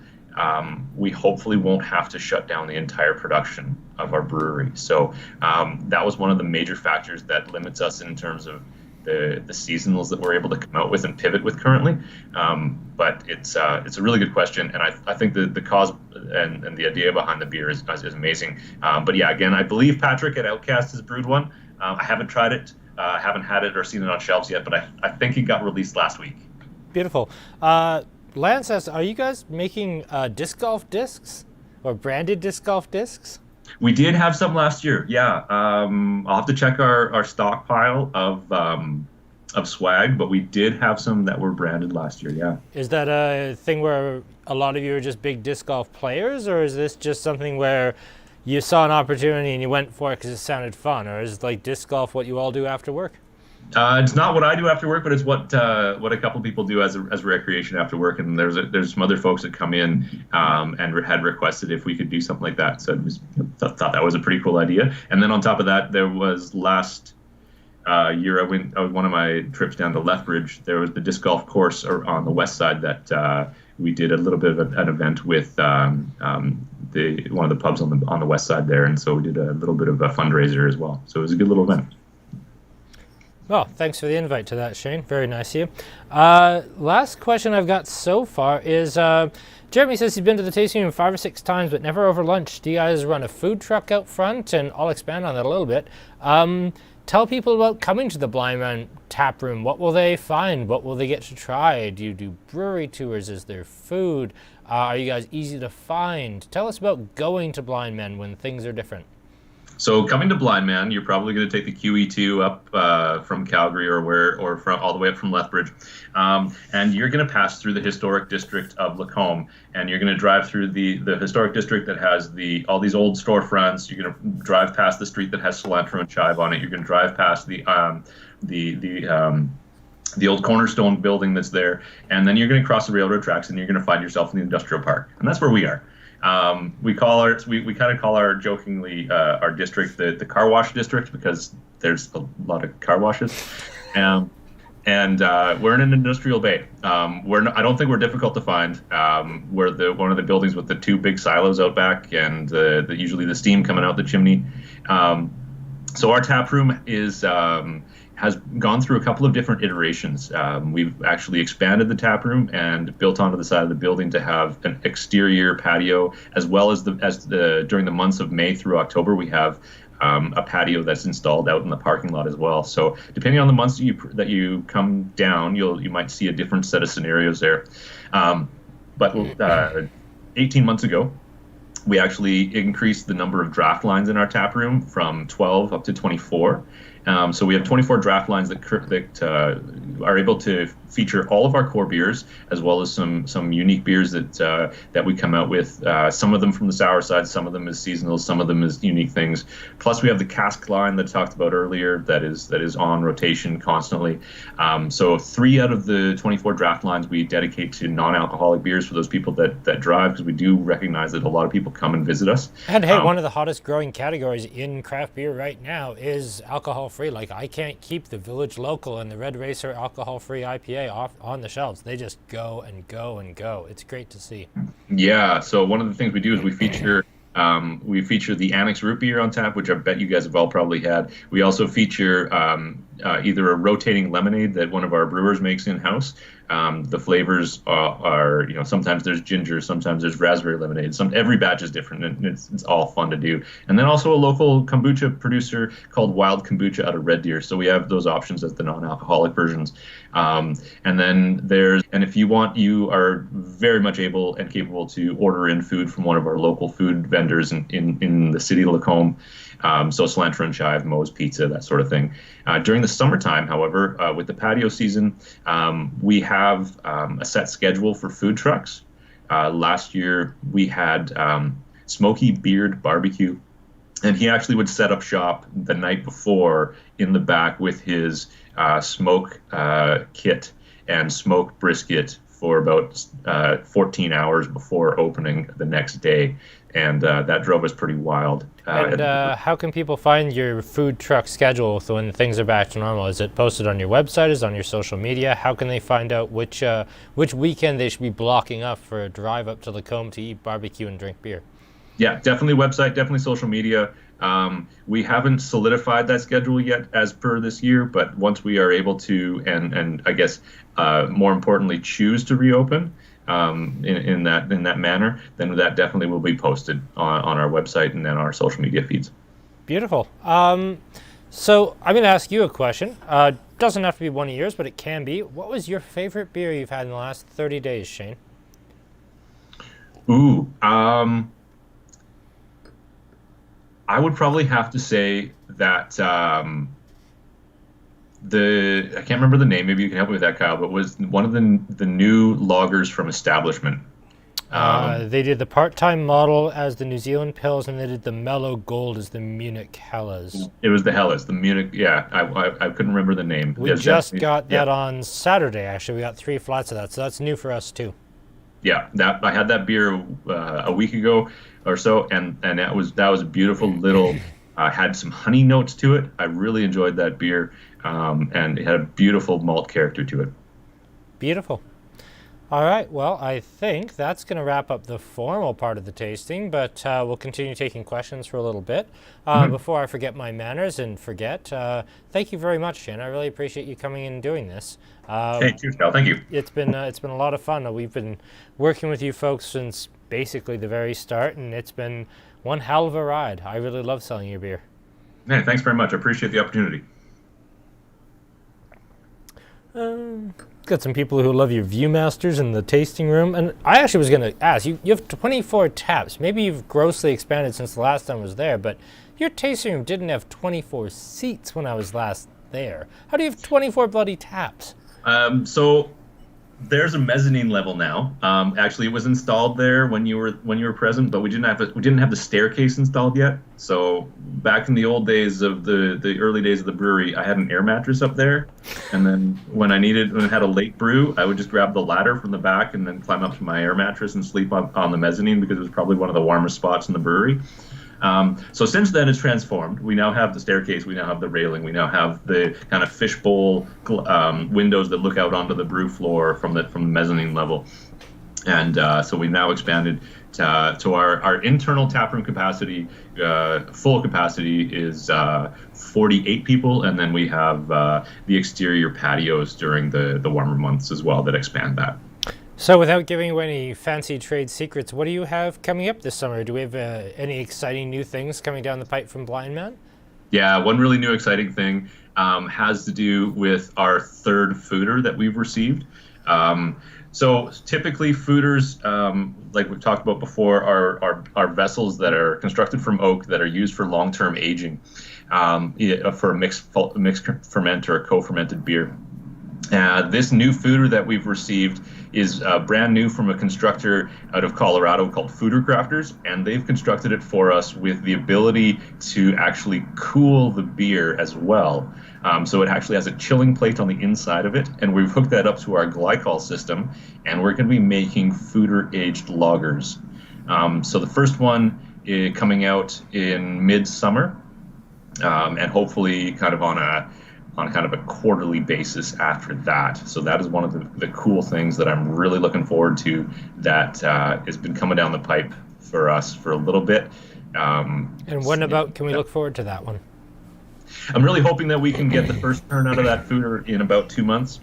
we hopefully won't have to shut down the entire production of our brewery. So that was one of the major factors that limits us in terms of the seasonals that we're able to come out with and pivot with currently. But it's a really good question, and I think the cause and the idea behind the beer is amazing. But yeah, again, I believe Patrick at Outcast has brewed one. I haven't tried it, haven't had it or seen it on shelves yet, but I think it got released last week. Beautiful. Lance asks, are you guys making disc golf discs or branded disc golf discs? We did have some last year, yeah. I'll have to check our stockpile of swag, but we did have some that were branded last year, yeah. Is that a thing where a lot of you are just big disc golf players, or is this just something where you saw an opportunity and you went for it because it sounded fun, or is like disc golf what you all do after work? It's not what I do after work, but it's what a couple people do as recreation after work. And there's some other folks that come in and had requested if we could do something like that. So thought that was a pretty cool idea. And then on top of that, there was last year one of my trips down to Lethbridge. There was the disc golf course on the west side that we did a little bit of an event with one of the pubs on the west side there, and so we did a little bit of a fundraiser as well. So it was a good little event. Well, thanks for the invite to that, Shane. Very nice of you. Last question I've got so far is, Jeremy says he's been to the tasting room 5 or 6 times, but never over lunch. Do you guys run a food truck out front? And I'll expand on that a little bit. Tell people about coming to the Blindman tap room. What will they find? What will they get to try? Do you do brewery tours? Is there food? Are you guys easy to find? Tell us about going to Blindman when things are different. So coming to Blindman, you're probably going to take the QE2 up from Calgary or from all the way up from Lethbridge, and you're going to pass through the historic district of Lacombe, and you're going to drive through the historic district that has all these old storefronts. You're going to drive past the street that has cilantro and chive on it. You're going to drive past the old Cornerstone building that's there, and then you're going to cross the railroad tracks, and you're going to find yourself in the industrial park, and that's where we are. We kind of call our jokingly our district the car wash district, because there's a lot of car washes, and we're in an industrial bay. I don't think we're difficult to find. We're one of the buildings with the 2 big silos out back, and usually the steam coming out the chimney. So our tap room has gone through a couple of different iterations. We've actually expanded the tap room and built onto the side of the building to have an exterior patio, as well as during the months of May through October, we have a patio that's installed out in the parking lot as well. So depending on the months that you come down, you might see a different set of scenarios there. But 18 months ago, we actually increased the number of draft lines in our tap room from 12 up to 24. So we have 24 draft lines that are able to feature all of our core beers, as well as some unique beers that we come out with. Some of them from the sour side, some of them as seasonal, some of them as unique things. Plus, we have the cask line that I talked about earlier that is on rotation constantly. So 3 out of the 24 draft lines we dedicate to non-alcoholic beers for those people that drive, because we do recognize that a lot of people come and visit us. And hey, one of the hottest growing categories in craft beer right now is alcohol-free. Like, I can't keep the Village Local and the Red Racer alcohol-free IPA off on the shelves. They just go and go and go. It's great to see. Yeah, so one of the things we do is we feature the Annex root beer on tap, which I bet you guys have all probably had. We also feature either a rotating lemonade that one of our brewers makes in-house. The flavors are sometimes there's ginger, sometimes there's raspberry lemonade. Every batch is different, and it's all fun to do. And then also a local kombucha producer called Wild Kombucha out of Red Deer. So we have those options as the non-alcoholic versions. And if you want, you are very much able and capable to order in food from one of our local food vendors in the city of Lacombe. So cilantro and chive, Moe's Pizza, that sort of thing. During the summertime, however, with the patio season, we have a set schedule for food trucks. Last year, we had Smoky Beard Barbecue. And he actually would set up shop the night before in the back with his smoke kit and smoked brisket for about 14 hours before opening the next day. And that drove us pretty wild. And how can people find your food truck schedule when things are back to normal? Is it posted on your website? Is it on your social media? How can they find out which weekend they should be blocking up for a drive up to Lacombe to eat barbecue and drink beer? Yeah, definitely website, definitely social media. We haven't solidified that schedule yet as per this year, but once we are able to, and I guess more importantly, choose to reopen in that manner, then that definitely will be posted on our website and then our social media feeds. Beautiful. So I'm going to ask you a question. Doesn't have to be one of yours, but it can be. What was your favorite beer you've had in the last 30 days, Shane? Ooh, I would probably have to say that I can't remember the name. Maybe you can help me with that, Kyle. But was one of the new lagers from Establishment. They did the part-time model as the New Zealand Pils, and they did the Mellow Gold as the Munich Hellas. It was the Hellas, the Munich. Yeah, I couldn't remember the name. We just got that on Saturday. Actually, we got 3 flats of that, so that's new for us too. Yeah, that I had that beer a week ago or so, and that was a beautiful little. Had some honey notes to it. I really enjoyed that beer, and it had a beautiful malt character to it. Beautiful. All right, well, I think that's going to wrap up the formal part of the tasting, but we'll continue taking questions for a little bit. Before I forget my manners and forget, thank you very much, Shane. I really appreciate you coming in and doing this. Hey, cheers, Cal. Thank you. It's been a lot of fun. We've been working with you folks since basically the very start, and it's been one hell of a ride. I really love selling your beer. Hey, thanks very much. I appreciate the opportunity. Got some people who love your Viewmasters in the tasting room, and I actually was going to ask you have 24 taps. Maybe you've grossly expanded since the last time I was there, but your tasting room didn't have 24 seats when I was last there. How do you have 24 bloody taps? So there's a mezzanine level now. Actually, it was installed there when you were present, but we didn't have the staircase installed yet. So back in the old days of the early days of the brewery, I had an air mattress up there, and then when I had a late brew, I would just grab the ladder from the back and then climb up to my air mattress and sleep on the mezzanine because it was probably one of the warmest spots in the brewery. So since then, it's transformed. We now have the staircase. We now have the railing. We now have the kind of fishbowl windows that look out onto the brew floor from the mezzanine level. And so we've now expanded to our internal taproom capacity. Full capacity is 48 people, and then we have the exterior patios during the warmer months as well that expand that. So without giving away any fancy trade secrets, what do you have coming up this summer? Do we have any exciting new things coming down the pipe from Blindman? Yeah, one really new exciting thing has to do with our third foeder that we've received. So typically foeders, like we've talked about before, are vessels that are constructed from oak that are used for long-term aging for a mixed ferment or a co-fermented beer. This new foeder that we've received is brand new from a constructor out of Colorado called Foeder Crafters, and they've constructed it for us with the ability to actually cool the beer as well. So it actually has a chilling plate on the inside of it, and we've hooked that up to our glycol system, and we're going to be making foeder-aged lagers. So the first one is coming out in mid-summer, and hopefully kind of on a quarterly basis after that. So that is one of the cool things that I'm really looking forward to that has been coming down the pipe for us for a little bit. And when about can we look forward to that one? I'm really hoping that we can get the first turn out of that foeder in about 2 months.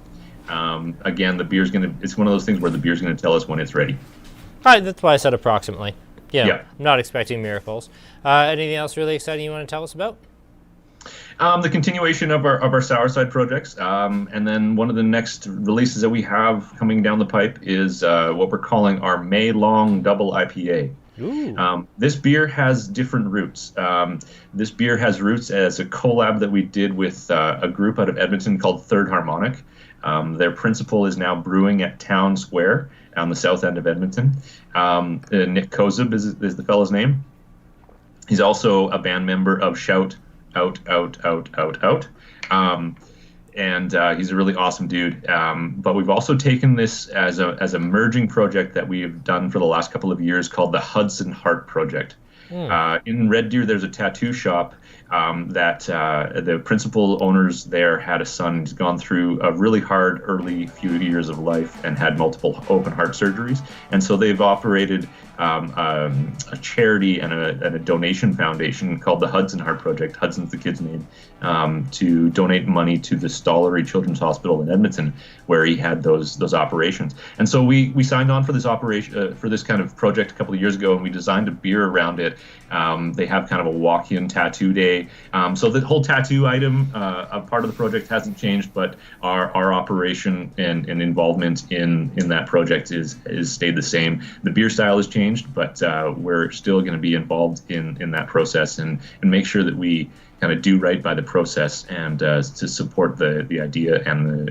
Again, it's one of those things where the beer's going to tell us when it's ready. All right, that's why I said approximately. Yeah. I'm not expecting miracles. Anything else really exciting you want to tell us about? The continuation of our sour side projects, and then one of the next releases that we have coming down the pipe is what we're calling our May Long Double IPA. This beer has different roots. This beer has roots as a collab that we did with a group out of Edmonton called Third Harmonic. Their principal is now brewing at Town Square on the south end of Edmonton. Nick Kozub is the fellow's name. He's also a band member of Shout Out Out Out Out Out. And he's a really awesome dude. But we've also taken this as a merging project that we've done for the last couple of years called the Hudson Heart Project. In Red Deer, there's a tattoo shop that the principal owners there had a son who's gone through a really hard early few years of life and had multiple open heart surgeries. And so they've operated a charity and a donation foundation called the Hudson Heart Project. Hudson's the kid's name, to donate money to the Stollery Children's Hospital in Edmonton, where he had those operations. And so we signed on for this operation for this kind of project a couple of years ago, and we designed a beer around it. They have kind of a walk-in tattoo day. So the whole tattoo item, a part of the project hasn't changed, but our operation and involvement in that project is stayed the same. The beer style has changed, but we're still going to be involved in that process and make sure that we kind of do right by the process and to support the idea and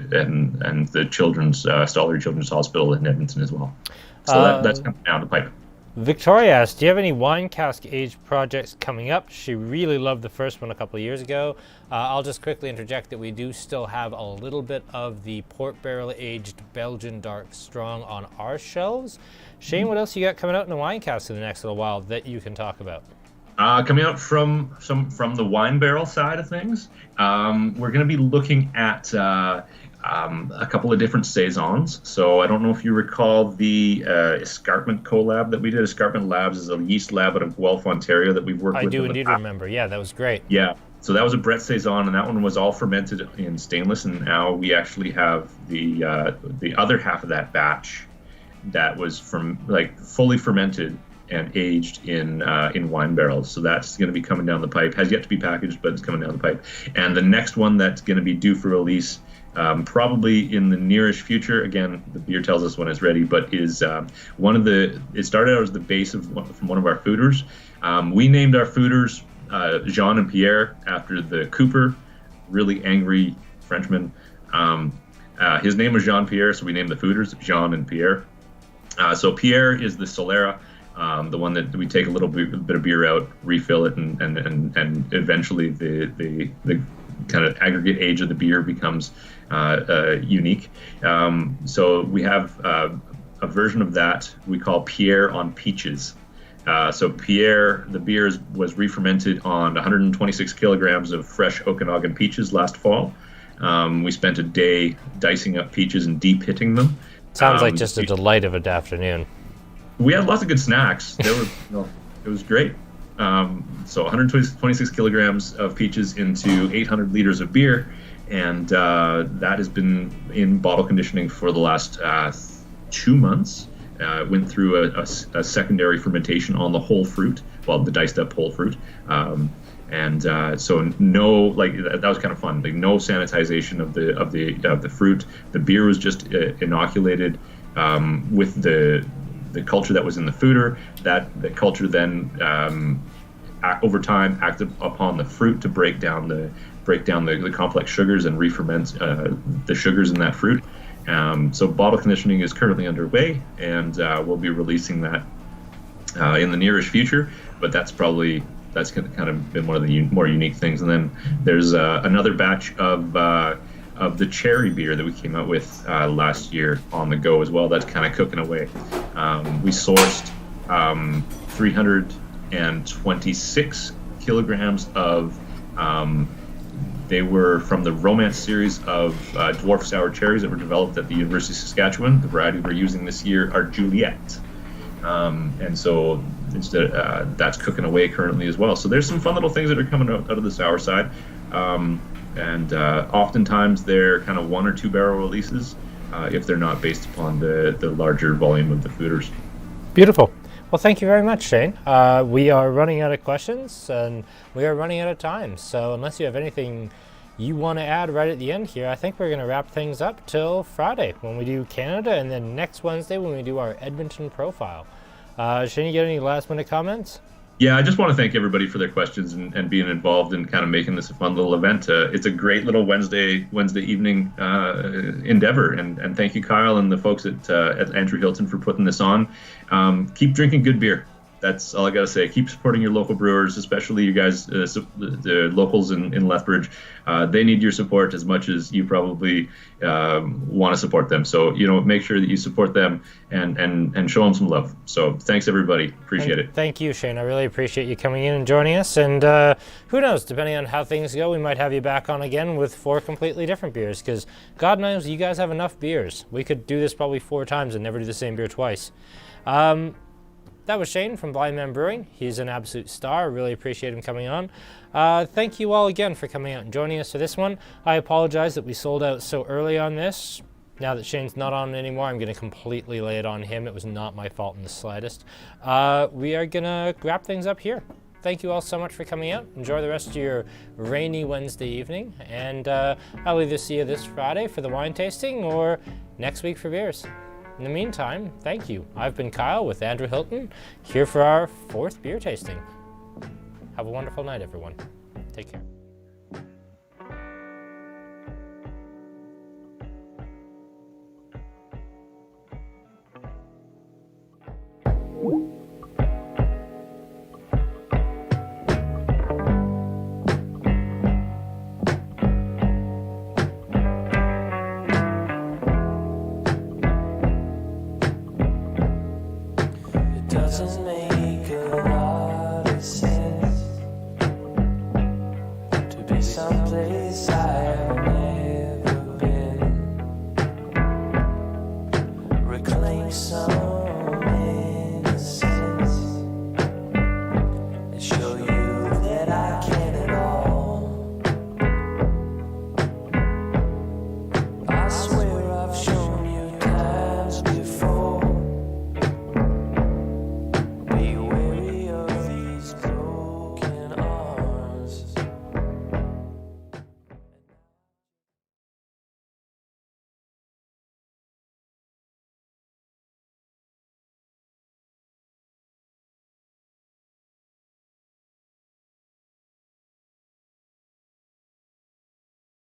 the children's Stollery Children's Hospital in Edmonton as well. So that's coming down the pipe. Victoria asked, do you have any wine cask aged projects coming up? She really loved the first one a couple of years ago. I'll just quickly interject that we do still have a little bit of the port barrel aged Belgian dark strong on our shelves. Shane, what else you got coming out in the wine cask in the next little while that you can talk about? Coming out from the wine barrel side of things, we're going to be looking at a couple of different saisons. So I don't know if you recall the Escarpment collab that we did. Escarpment Labs is a yeast lab out of Guelph, Ontario that we've worked with. I do indeed remember. Yeah, that was great. Yeah. So that was a Brett saison, and that one was all fermented in stainless. And now we actually have the other half of that batch that was fully fermented and aged in wine barrels. So that's going to be coming down the pipe. Has yet to be packaged, but it's coming down the pipe. And the next one that's going to be due for release, probably in the nearest future. Again, the beer tells us when it's ready, but is it started out as the base from one of our fooders. We named our fooders Jean and Pierre after the cooper, really angry Frenchman. His name was Jean Pierre, so we named the fooders Jean and Pierre. So Pierre is the Solera, the one that we take a little bit of beer out, refill it, and eventually the kind of aggregate age of the beer becomes unique. So we have a version of that we call Pierre on Peaches. So Pierre, the beer was re-fermented on 126 kilograms of fresh Okanagan peaches last fall. We spent a day dicing up peaches and deep hitting them. Sounds like just a delight of an afternoon. We had lots of good snacks. It was great. So 126 kilograms of peaches into 800 liters of beer, and that has been in bottle conditioning for the last 2 months. Went through a secondary fermentation on the whole fruit, the diced up whole fruit, so that was kind of fun. Like no sanitization of the fruit. The beer was just inoculated with the culture that was in the foeder. The culture then over time acted upon the fruit to break down the complex sugars and re-ferment the sugars in that fruit. So bottle conditioning is currently underway, and we'll be releasing that in the nearest future. But that's kind of been one of the more unique things. And then there's another batch of the cherry beer that we came out with last year on the go as well. That's kind of cooking away. We sourced 326 kilograms of. They were from the Romance series of dwarf sour cherries that were developed at the University of Saskatchewan. The variety we're using this year are Juliet. And so that's cooking away currently as well. So there's some fun little things that are coming out of the sour side. And oftentimes they're kind of 1 or 2 barrel releases if they're not based upon the larger volume of the fooders. Beautiful. Well, thank you very much, Shane. We are running out of questions, and we are running out of time. So unless you have anything you want to add right at the end here, I think we're going to wrap things up till Friday when we do Canada, and then next Wednesday when we do our Edmonton profile. Shane, you got any last-minute comments? Yeah, I just want to thank everybody for their questions and being involved in kind of making this a fun little event. It's a great little Wednesday evening endeavor, and thank you, Kyle, and the folks at Andrew Hilton for putting this on. Keep drinking good beer. that's all I gotta say. Keep supporting your local brewers, especially you guys, the locals in Lethbridge. They need your support as much as you probably want to support them. So make sure that you support them and show them some love. So thanks everybody, appreciate it. Thank you, Shane. I really appreciate you coming in and joining us. And who knows, depending on how things go, we might have you back on again with 4 completely different beers. Because God knows you guys have enough beers. We could do this probably 4 times and never do the same beer twice. That was Shane from Blindman Brewing. He's an absolute star. Really appreciate him coming on. Thank you all again for coming out and joining us for this one. I apologize that we sold out so early on this. Now that Shane's not on anymore, I'm going to completely lay it on him. It was not my fault in the slightest. We are going to wrap things up here. Thank you all so much for coming out. Enjoy the rest of your rainy Wednesday evening. And I'll either see you this Friday for the wine tasting or next week for beers. In the meantime, thank you. I've been Kyle with Andrew Hilton, here for our 4th beer tasting. Have a wonderful night, everyone. Take care. Doesn't make a lot of sense to be someplace I've never been. Reclaim some